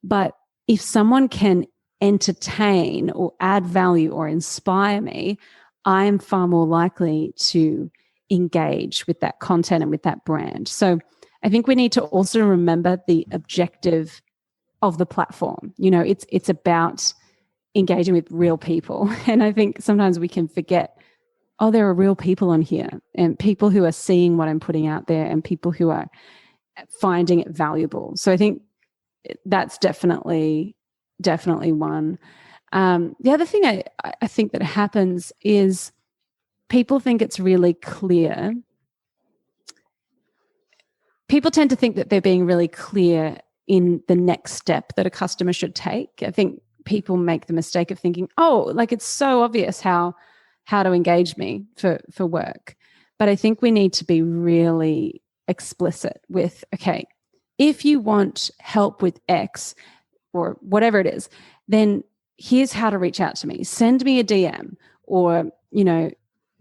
But if someone can entertain or add value or inspire me, I am far more likely to engage with that content and with that brand. So I think we need to also remember the objective of the platform. It's about engaging with real people. And I think sometimes we can forget, oh, there are real people on here, and people who are seeing what I'm putting out there, and people who are finding it valuable. So I think that's definitely one. The other thing I think that happens is people think it's really clear. People tend to think that they're being really clear in the next step that a customer should take. I think people make the mistake of thinking, oh, like it's so obvious how to engage me for work. But I think we need to be really explicit with, okay, if you want help with X or whatever it is, then here's how to reach out to me. Send me a DM, or,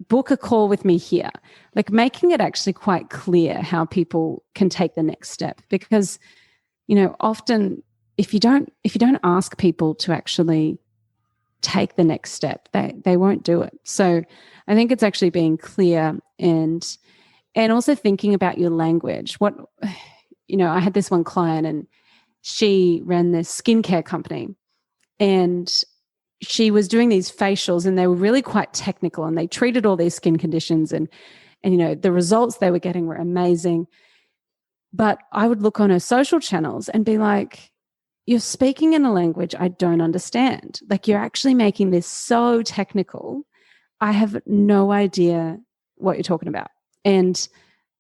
book a call with me here. Like making it actually quite clear how people can take the next step. Because, often if you don't ask people to actually take the next step, they won't do it. So I think it's actually being clear and also thinking about your language. I had this one client, and she ran this skincare company, and she was doing these facials, and they were really quite technical, and they treated all these skin conditions, and the results they were getting were amazing. But I would look on her social channels and be like, you're speaking in a language I don't understand. Like, you're actually making this so technical. I have no idea what you're talking about. And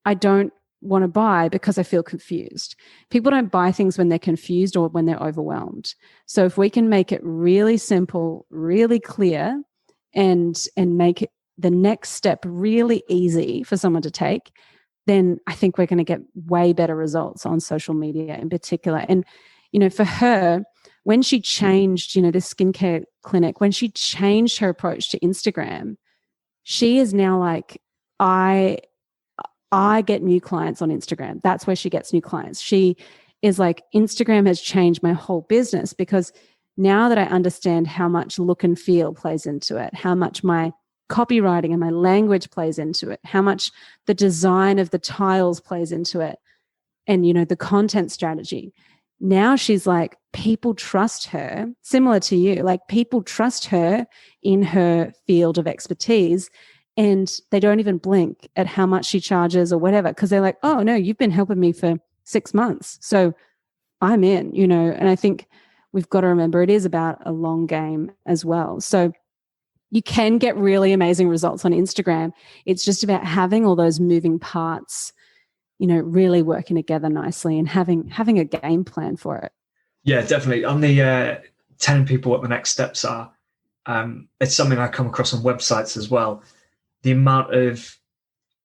I don't want to buy because I feel confused. People don't buy things when they're confused or when they're overwhelmed. So if we can make it really simple, really clear, and make it the next step really easy for someone to take, then I think we're going to get way better results on social media in particular. And for her, when she changed, this skincare clinic, when she changed her approach to Instagram, she is now like, I get new clients on Instagram. That's where she gets new clients. She is like, Instagram has changed my whole business, because now that I understand how much look and feel plays into it, how much my copywriting and my language plays into it, how much the design of the tiles plays into it, and, the content strategy. Now she's like, people trust her, similar to you, like people trust her in her field of expertise, and they don't even blink at how much she charges or whatever, because they're like, oh no, you've been helping me for 6 months, so I'm in, and I think we've got to remember it is about a long game as well. So you can get really amazing results on Instagram. It's just about having all those moving parts, really working together nicely, and having a game plan for it. Yeah, definitely. On the telling people what the next steps are, it's something I come across on websites as well. The amount of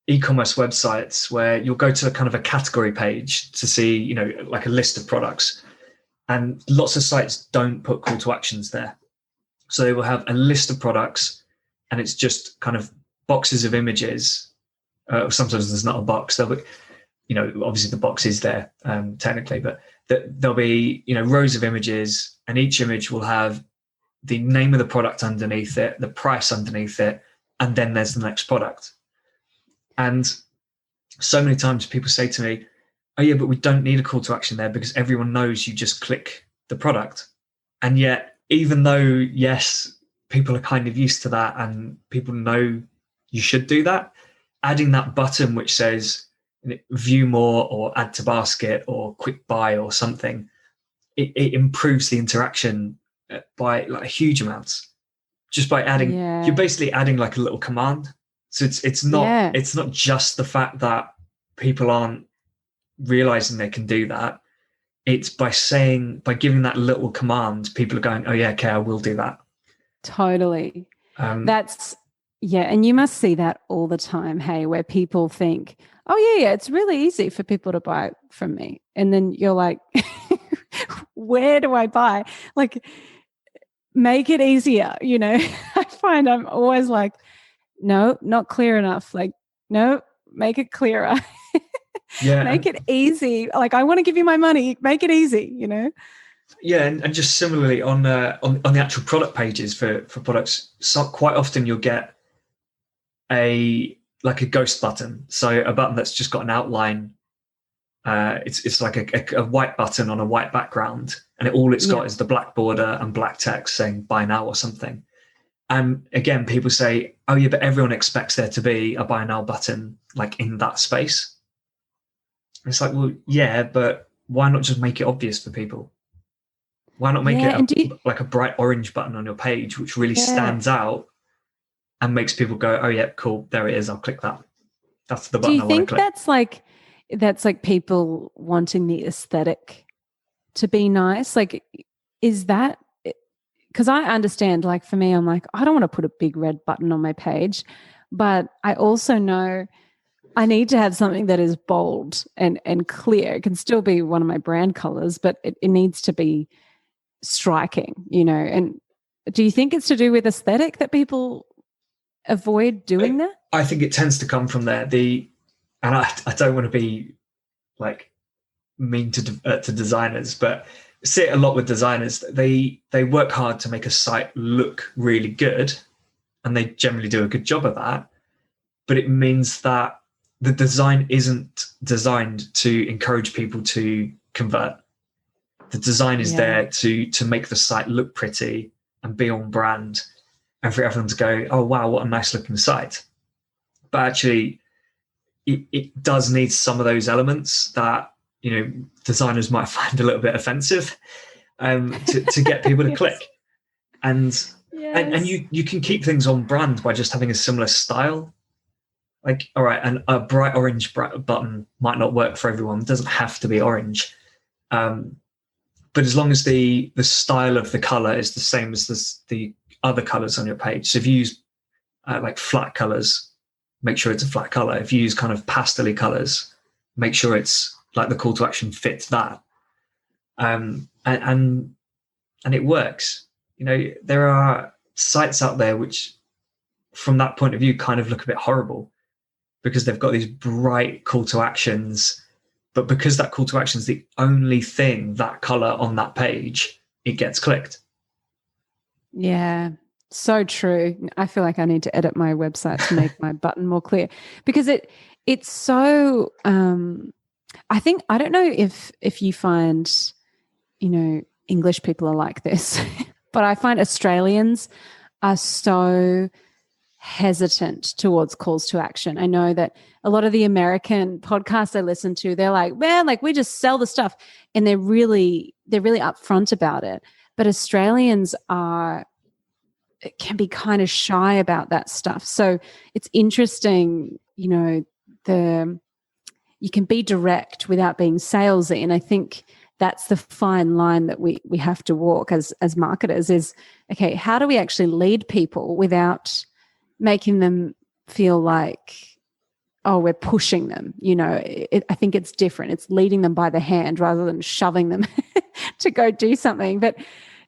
e-commerce websites where you'll go to a kind of a category page to see, like a list of products, and lots of sites don't put call to actions there. So they will have a list of products, and it's just kind of boxes of images. Sometimes there's not a box. There'll be, obviously the box is there technically, but there'll be, rows of images, and each image will have the name of the product underneath it, the price underneath it, and then there's the next product. And so many times people say to me, oh yeah, but we don't need a call to action there because everyone knows you just click the product. And yet, even though, yes, people are kind of used to that and people know you should do that, adding that button which says view more or add to basket or quick buy or something, it improves the interaction by like huge amounts. Just by adding, you're basically adding like a little command. So it's not just the fact that people aren't realizing they can do that. It's by giving that little command, people are going, oh yeah, okay, I will do that. Totally. And you must see that all the time, hey, where people think, oh yeah, it's really easy for people to buy from me. And then you're like, where do I buy? Like, make it easier, I find I'm always like, no, not clear enough. Like, no, make it clearer. Yeah. Make it easy. Like, I want to give you my money. Make it easy, Yeah, and just similarly on the actual product pages for products, quite often you'll get a ghost button. So a button that's just got an outline. It's like a white button on a white background, and all it's got is the black border and black text saying buy now or something. And again, people say, oh yeah, but everyone expects there to be a buy now button like in that space. It's like, well, yeah, but why not just make it obvious for people? Why not make it like a bright orange button on your page, which really stands out and makes people go, oh yeah, cool, there it is, I'll click that. That's the button I want to click. Do you think that's like people wanting the aesthetic to be nice? Like, is that, because I understand, like for me, I'm like, I don't want to put a big red button on my page, but I also know I need to have something that is bold and clear. It can still be one of my brand colors, but it needs to be striking, And do you think it's to do with aesthetic that people avoid doing that? I think it tends to come from there. And I don't want to be like mean to designers, but I see it a lot with designers. They work hard to make a site look really good, and they generally do a good job of that. But it means that the design isn't designed to encourage people to convert. The design is there to make the site look pretty and be on brand, and for everyone to go, oh wow, what a nice looking site. But actually, it does need some of those elements that designers might find a little bit offensive to get people to click. And you can keep things on brand by just having a similar style. Like, all right, and a bright orange button might not work for everyone. It doesn't have to be orange. But as long as the style of the color is the same as the other colors on your page. So if you use like flat colors, make sure it's a flat color. If you use kind of pastel-y colors, make sure it's like the call to action fits that. And it works. There are sites out there which, from that point of view, kind of look a bit horrible because they've got these bright call to actions. But because that call to action is the only thing, that color on that page, it gets clicked. Yeah, so true. I feel like I need to edit my website to make my button more clear because it's so. I don't know if you find, English people are like this, but I find Australians are so hesitant towards calls to action. I know that a lot of the American podcasts I listen to, they're like, man, like we just sell the stuff, and they're really upfront about it. But Australians can be kind of shy about that stuff. So it's interesting, you can be direct without being salesy, and I think that's the fine line that we have to walk as marketers. Is okay, how do we actually lead people without making them feel like, oh, we're pushing them? I think it's different. It's leading them by the hand rather than shoving them to go do something. But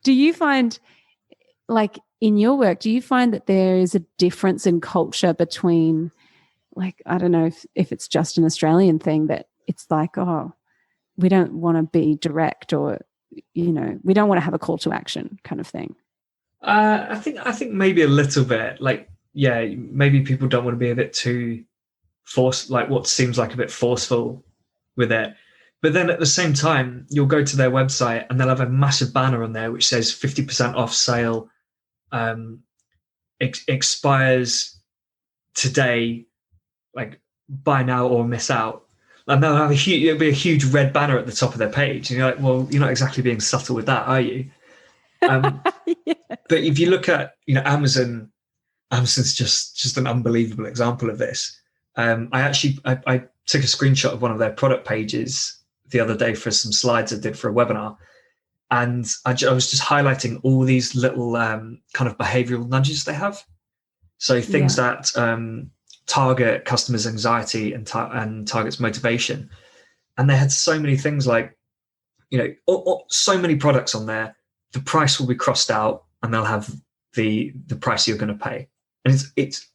do you find, like in your work, do you find that there is a difference in culture between, like, I don't know if it's just an Australian thing, that it's like, oh, we don't want to be direct, or, we don't want to have a call to action kind of thing? I think maybe a little bit. Like, yeah, maybe people don't want to be a bit too forced, like what seems like a bit forceful with it. But then at the same time, you'll go to their website and they'll have a massive banner on there which says 50% off sale, expires today, like buy now or miss out. And they'll have it'll be a huge red banner at the top of their page. And you're like, well, you're not exactly being subtle with that, are you? Yeah. But if you look at, Amazon's just an unbelievable example of this. I took a screenshot of one of their product pages the other day for some slides I did for a webinar, and I was just highlighting all these little kind of behavioral nudges they have. So things that target customers' anxiety and targets motivation. And they had so many things like, so many products on there. The price will be crossed out, and they'll have the price you're going to pay. And it's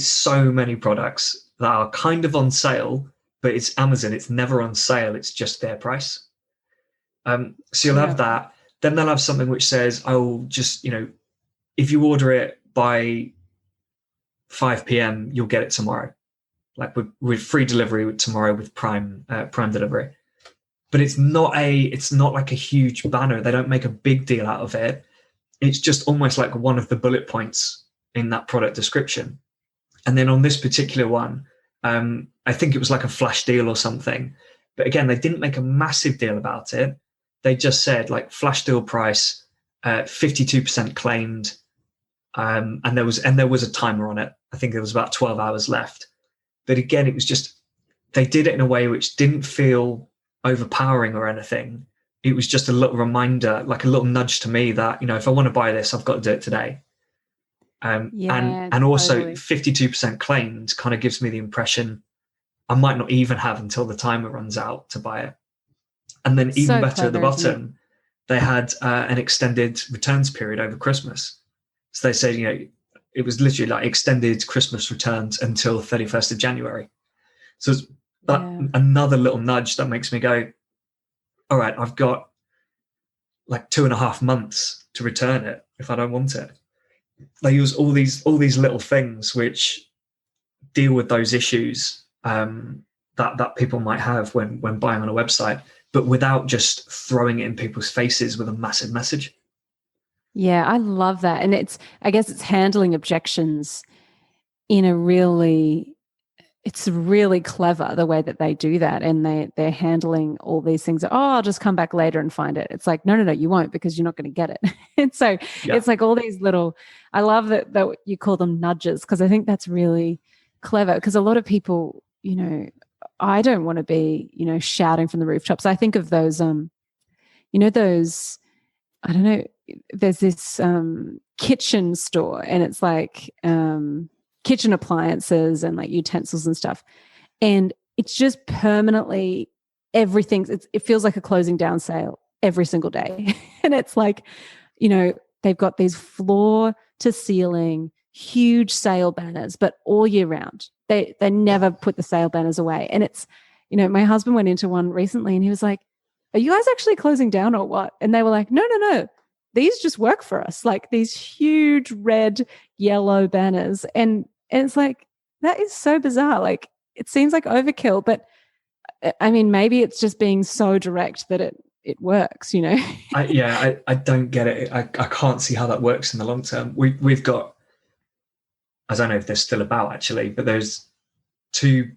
so many products that are kind of on sale, but it's Amazon. It's never on sale. It's just their price. So you'll have that. Then they'll have something which says, "Oh, just if you order it by 5 p.m., you'll get it tomorrow, like with free delivery tomorrow with Prime delivery." But it's not like a huge banner. They don't make a big deal out of it. It's just almost like one of the bullet points in that product description. And then on this particular one, I think it was like a flash deal or something. But again, they didn't make a massive deal about it. They just said like flash deal price, 52% claimed. And there was a timer on it. I think there was about 12 hours left. But again, it was just, they did it in a way which didn't feel overpowering or anything. It was just a little reminder, like a little nudge to me that, if I want to buy this, I've got to do it today. And also 52% claimed kind of gives me the impression I might not even have until the timer runs out to buy it. And then even better at the bottom, they had an extended returns period over Christmas. So they said, it was literally like extended Christmas returns until 31st of January. So it's another little nudge that makes me go, all right, I've got like 2.5 months to return it if I don't want it. They use all these little things which deal with those issues that people might have when buying on a website, but without just throwing it in people's faces with a massive message. Yeah, I love that. And I guess it's handling objections in a really, it's really clever the way that they do that. And they're handling all these things. Oh, I'll just come back later and find it. It's like, no, you won't, because you're not going to get it. And so it's like all these little, I love that you call them nudges, because I think that's really clever, because a lot of people, I don't want to be, shouting from the rooftops. I think of those, those, I don't know, there's this kitchen store, and it's like kitchen appliances and like utensils and stuff. And it's just permanently everything. It feels like a closing down sale every single day. And it's like, they've got these floor to ceiling huge sale banners, but all year round. They never put the sale banners away. And it's, my husband went into one recently and he was like, are you guys actually closing down or what? And they were like, no. These just work for us. Like these huge red, yellow banners. And it's like, that is so bizarre. Like it seems like overkill, but I mean, maybe it's just being so direct that it works, I don't get it. I can't see how that works in the long term. We've got, I don't know if they're still about actually, but there's two,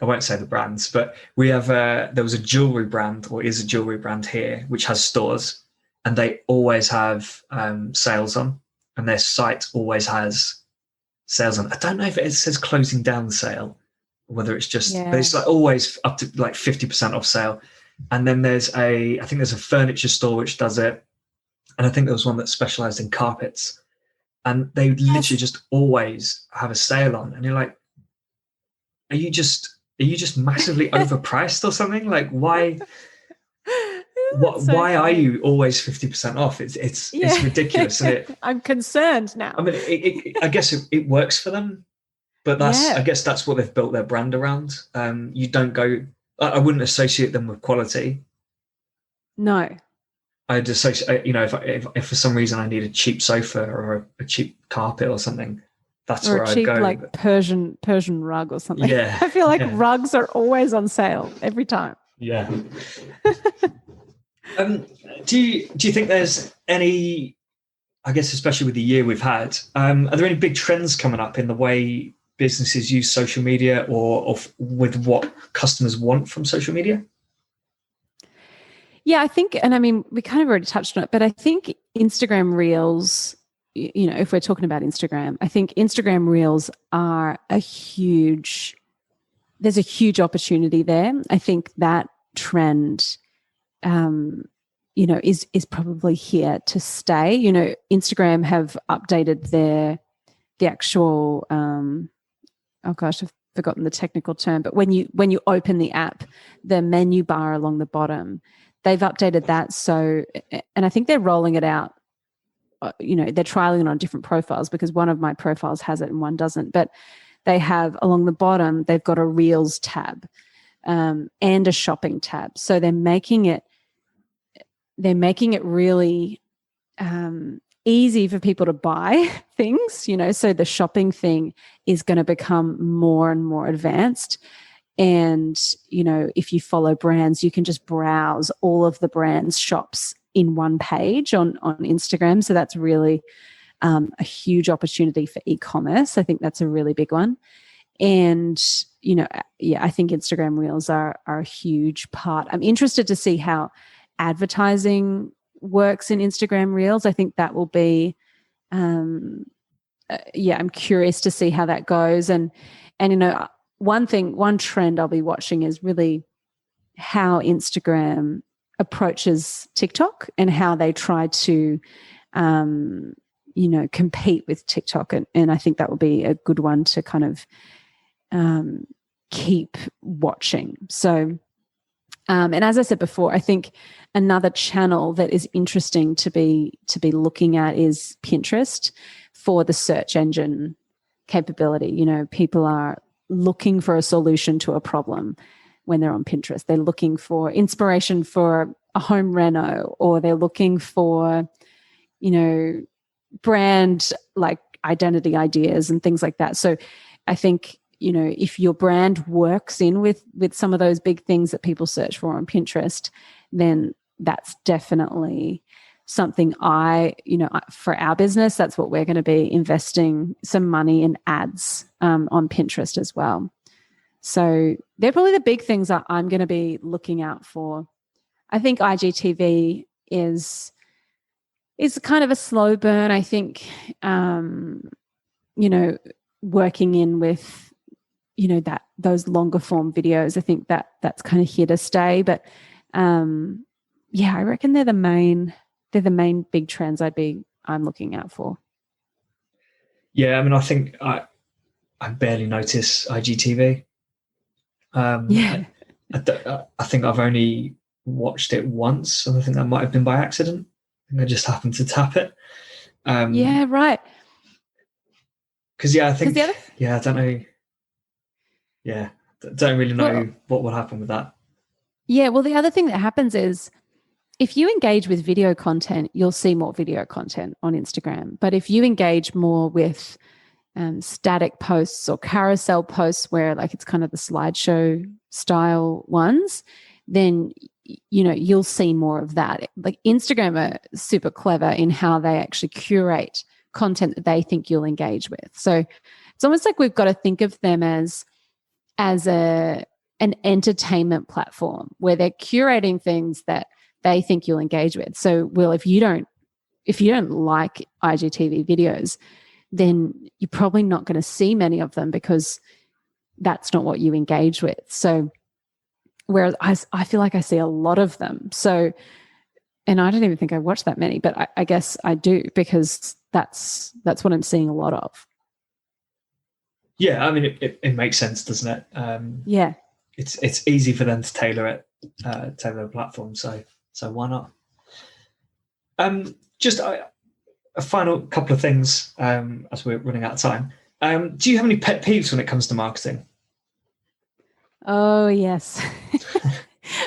I won't say the brands, but we have there was a jewelry brand, or is a jewelry brand here, which has stores, and they always have sales on, and their site always has sales on. I don't know if it says closing down sale, or whether it's just, but it's like always up to like 50% off sale. And then I think there's a furniture store which does it, and I think there was one that specialized in carpets, and they literally just always have a sale on, and you're like, are you just massively overpriced or something? Like why? Why are you always 50% off? It's ridiculous. And I'm concerned now. I mean, I guess it works for them, but I guess that's what they've built their brand around. You don't go. I wouldn't associate them with quality. No. I'd associate. If for some reason I need a cheap sofa or a cheap carpet or something, that's or where a cheap, I'd go. Like Persian rug or something. Yeah. I feel like rugs are always on sale every time. Yeah. Do you think there's any, I guess, especially with the year we've had, are there any big trends coming up in the way businesses use social media or with what customers want from social media? Yeah, I think, and I mean, we kind of already touched on it, but I think Instagram Reels, if we're talking about Instagram, I think Instagram Reels are there's a huge opportunity there. I think that trend is probably here to stay. Instagram have updated the actual, oh gosh, I've forgotten the technical term, but when you open the app, the menu bar along the bottom, they've updated that. So, and I think they're rolling it out, they're trialing it on different profiles, because one of my profiles has it and one doesn't. But they have along the bottom, they've got a Reels tab and a shopping tab. So they're making it really easy for people to buy things, so the shopping thing is going to become more and more advanced. And, if you follow brands, you can just browse all of the brands' shops in one page on Instagram. So that's really a huge opportunity for e-commerce. I think that's a really big one. And, I think Instagram Reels are a huge part. I'm interested to see how advertising works in Instagram Reels. I think that will be, I'm curious to see how that goes. And one trend I'll be watching is really how Instagram approaches TikTok and how they try to, compete with TikTok. And I think that will be a good one to kind of keep watching. So, and as I said before, I think another channel that is interesting to be looking at is Pinterest for the search engine capability. People are looking for a solution to a problem when they're on Pinterest. They're looking for inspiration for a home reno, or they're looking for, brand like identity ideas and things like that. So I think, if your brand works in with some of those big things that people search for on Pinterest, then that's definitely something for our business, that's what we're going to be investing some money in ads on Pinterest as well. So they're probably the big things that I'm going to be looking out for. I think IGTV is kind of a slow burn. I think, working in with, those longer form videos, I think that's kind of here to stay. But I reckon they're the main big trends I'm looking out for. Yeah, I mean, I think I barely notice IGTV. I think I've only watched it once, and I think that might have been by accident. I think I just happened to tap it. Yeah, right. Because I think I don't know. Yeah, don't really know what will happen with that. Yeah, well, the other thing that happens is if you engage with video content, you'll see more video content on Instagram. But if you engage more with static posts or carousel posts where like it's kind of the slideshow style ones, then you'll see more of that. Like Instagram are super clever in how they actually curate content that they think you'll engage with. So it's almost like we've got to think of them as an entertainment platform where they're curating things that they think you'll engage with. So, Will, if you don't like IGTV videos, then you're probably not going to see many of them because that's not what you engage with. So, whereas I feel like I see a lot of them. So, and I don't even think I watch that many, but I guess I do because that's what I'm seeing a lot of. Yeah, I mean, it makes sense, doesn't it? Yeah. It's easy for them to tailor the platform. So why not? Just a final couple of things as we're running out of time. Do you have any pet peeves when it comes to marketing? Oh, yes.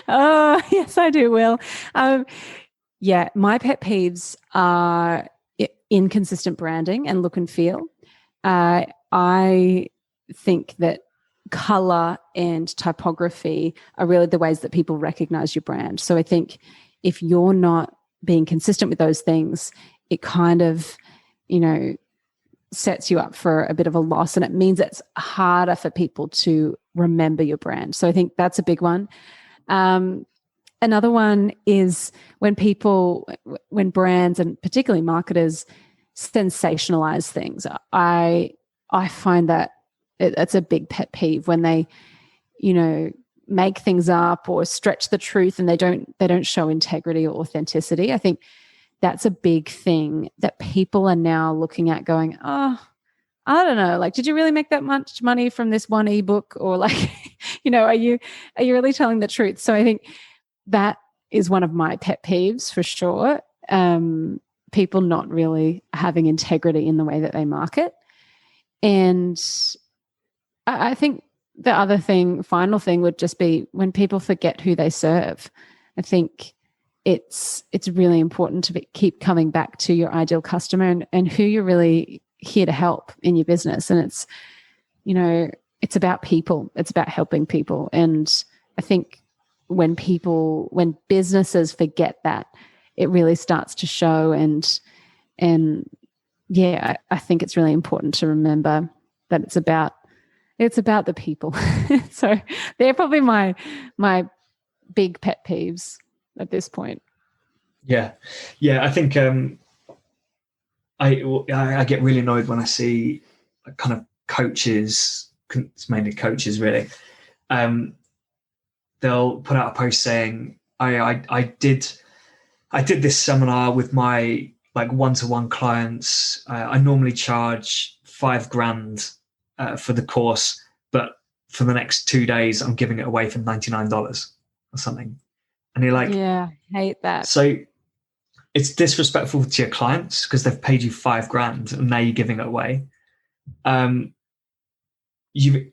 Oh, yes, I do, Will. Yeah, my pet peeves are inconsistent branding and look and feel. I think that color and typography are really the ways that people recognize your brand. So I think if you're not being consistent with those things, it kind of, sets you up for a bit of a loss, and it means it's harder for people to remember your brand. So I think that's a big one. Another one is when brands and particularly marketers sensationalize things. I find that it's a big pet peeve when they, make things up or stretch the truth and they don't show integrity or authenticity. I think that's a big thing that people are now looking at going, oh, I don't know, like, did you really make that much money from this one ebook? Or like, are you really telling the truth? So I think that is one of my pet peeves for sure. People not really having integrity in the way that they market. And I think the other thing, final thing, would just be when people forget who they serve. I think it's really important to keep coming back to your ideal customer and who you're really here to help in your business. And it's, it's about people. It's about helping people. And I think when businesses forget that, it really starts to show. And yeah, I think it's really important to remember that it's about the people. So they're probably my big pet peeves at this point. Yeah. I think I get really annoyed when I see kind of coaches. It's mainly coaches, really. They'll put out a post saying, I did this seminar with my like one-to-one clients. I normally charge $5,000 for the course, but for the next 2 days, I'm giving it away for $99 or something. And you're like, yeah, hate that. So it's disrespectful to your clients because they've paid you $5,000 and now you're giving it away. You've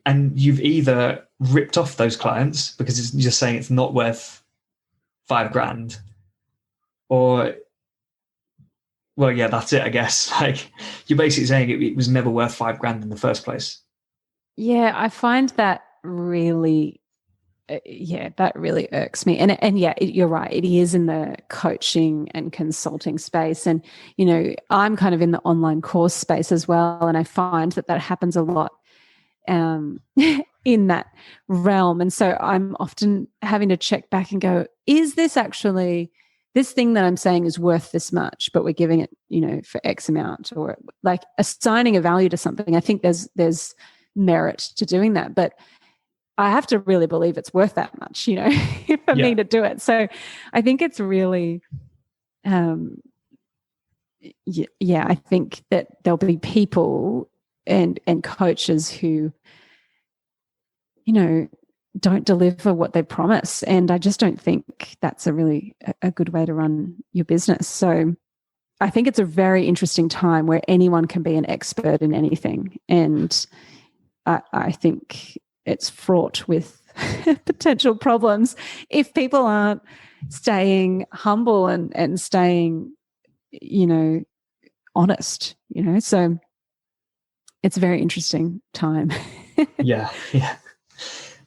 either ripped off those clients because you're saying it's not worth $5,000, or, well, yeah, that's it, I guess. Like, you're basically saying it was never worth $5,000 in the first place. Yeah, I find that really, that really irks me. And yeah, you're right. It is in the coaching and consulting space. And, I'm kind of in the online course space as well. And I find that happens a lot in that realm. And so I'm often having to check back and go, is this actually, this thing that I'm saying is worth this much, but we're giving it, for X amount, or like assigning a value to something. I think there's merit to doing that, but I have to really believe it's worth that much, for me to do it. So I think it's really, I think that there'll be people and coaches who, don't deliver what they promise. And I just don't think that's a really a good way to run your business. So I think it's a very interesting time where anyone can be an expert in anything. And I think it's fraught with potential problems if people aren't staying humble and staying, honest, so it's a very interesting time. Yeah.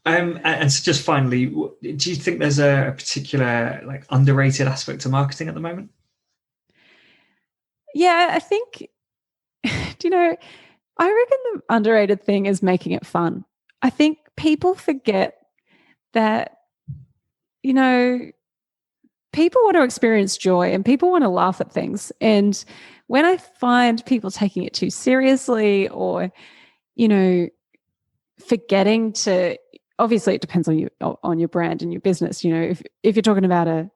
And so just finally, do you think there's a particular like underrated aspect to marketing at the moment? Yeah, I think, I reckon the underrated thing is making it fun. I think people forget that, people want to experience joy and people want to laugh at things. And when I find people taking it too seriously or, forgetting to, obviously it depends on your brand and your business. If you're talking about a,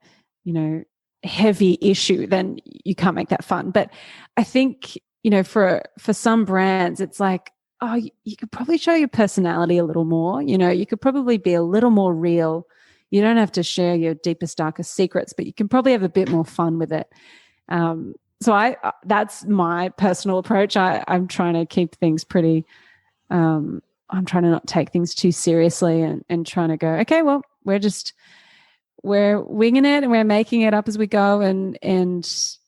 heavy issue, then you can't make that fun. But I think, for some brands, it's like, oh, you could probably show your personality a little more. You could probably be a little more real. You don't have to share your deepest, darkest secrets, but you can probably have a bit more fun with it. So that's my personal approach. I'm trying to keep things pretty, I'm trying to not take things too seriously and trying to go, okay, well, we're winging it and we're making it up as we go. And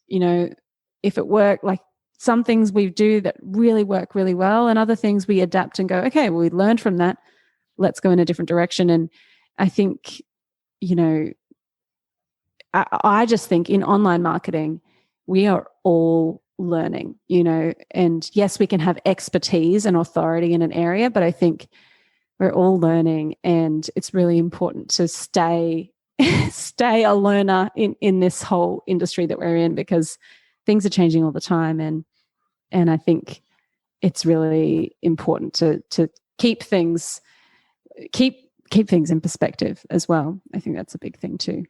if it worked, like some things we do that really work really well, and other things we adapt and go, okay, well, we learned from that. Let's go in a different direction. And I think, I just think in online marketing, we are all learning, and yes, we can have expertise and authority in an area, but I think we're all learning, and it's really important to stay a learner in this whole industry that we're in, because things are changing all the time. And I think it's really important to keep things in perspective as well. I think that's a big thing too.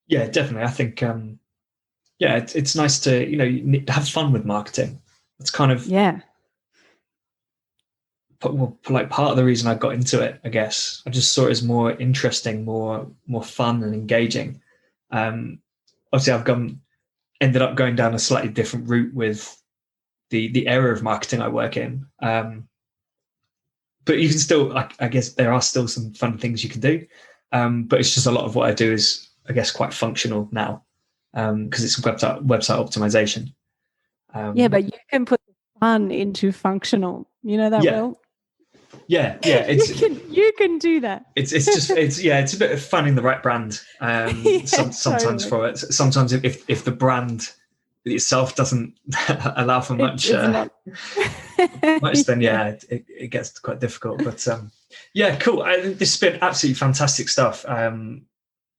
Yeah, definitely. I think, it's nice to, have fun with marketing. It's kind of, like part of the reason I got into it, I guess. I just saw it as more interesting, more fun and engaging. Obviously I've ended up going down a slightly different route with the area of marketing I work in. but you can still, I guess there are still some fun things you can do. But it's just a lot of what I do is, I guess, quite functional now, because it's website optimization. Yeah, but you can put fun into functional. You know that, yeah. Will? Yeah. It's you can do that. It's a bit of fun in the right brand. Sometimes totally. For it. Sometimes if the brand itself doesn't allow for much, then it gets quite difficult. But cool. This has been absolutely fantastic stuff.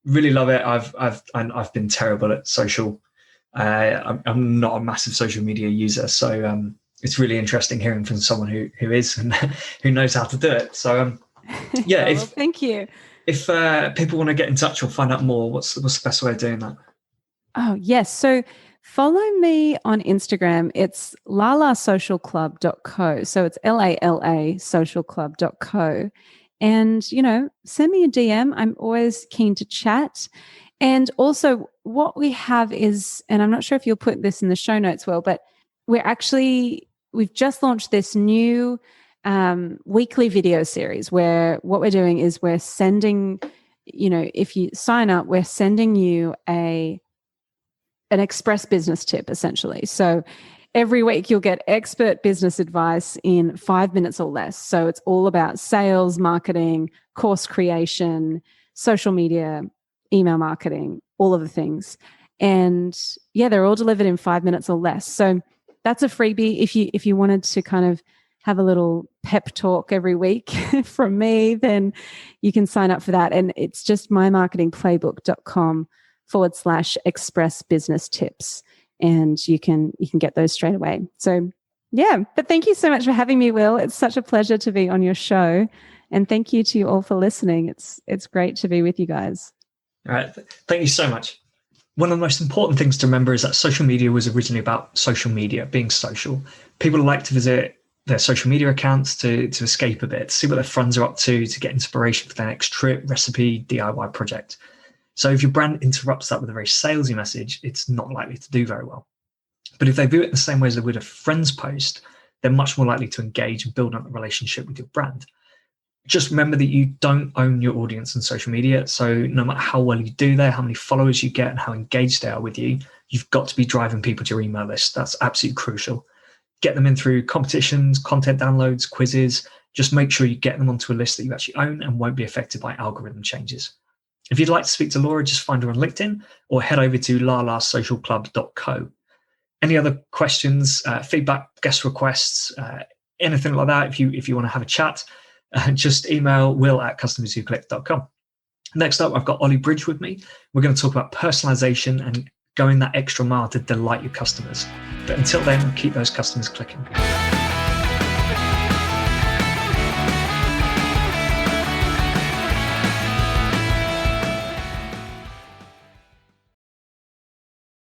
Really love it. I've been terrible at social. I'm not a massive social media user, so it's really interesting hearing from someone who is and who knows how to do it. So thank you. If people want to get in touch or find out more, what's the best way of doing that? Oh yes, so follow me on Instagram. It's lalasocialclub.co. So it's LALA socialclub.co. And, send me a DM. I'm always keen to chat. And also what we have is, and I'm not sure if you'll put this in the show notes, Will, but we've just launched this new weekly video series where what we're doing is we're sending, if you sign up, we're sending you an express business tip, essentially. So every week you'll get expert business advice in 5 minutes or less. So it's all about sales, marketing, course creation, social media, email marketing, all of the things. And they're all delivered in 5 minutes or less. So that's a freebie. If you wanted to kind of have a little pep talk every week from me, then you can sign up for that. And it's just mymarketingplaybook.com/express business tips. And you can get those straight away. So but thank you so much for having me, Will. It's such a pleasure to be on your show. And thank you to you all for listening. It's great to be with you guys. All right. Thank you so much. One of the most important things to remember is that social media was originally about social media, being social. People like to visit their social media accounts to escape a bit, to see what their friends are up to get inspiration for their next trip, recipe, DIY project. So if your brand interrupts that with a very salesy message, it's not likely to do very well. But if they view it in the same way as they would a friend's post, they're much more likely to engage and build up a relationship with your brand. Just remember that you don't own your audience on social media. So no matter how well you do there, how many followers you get and how engaged they are with you, you've got to be driving people to your email list. That's absolutely crucial. Get them in through competitions, content downloads, quizzes. Just make sure you get them onto a list that you actually own and won't be affected by algorithm changes. If you'd like to speak to Laura, just find her on LinkedIn or head over to lalasocialclub.co. Any other questions, feedback, guest requests, anything like that, if you want to have a chat, just email will@customerswhoclick.com. Next up, I've got Ollie Bridge with me. We're going to talk about personalization and going that extra mile to delight your customers. But until then, keep those customers clicking.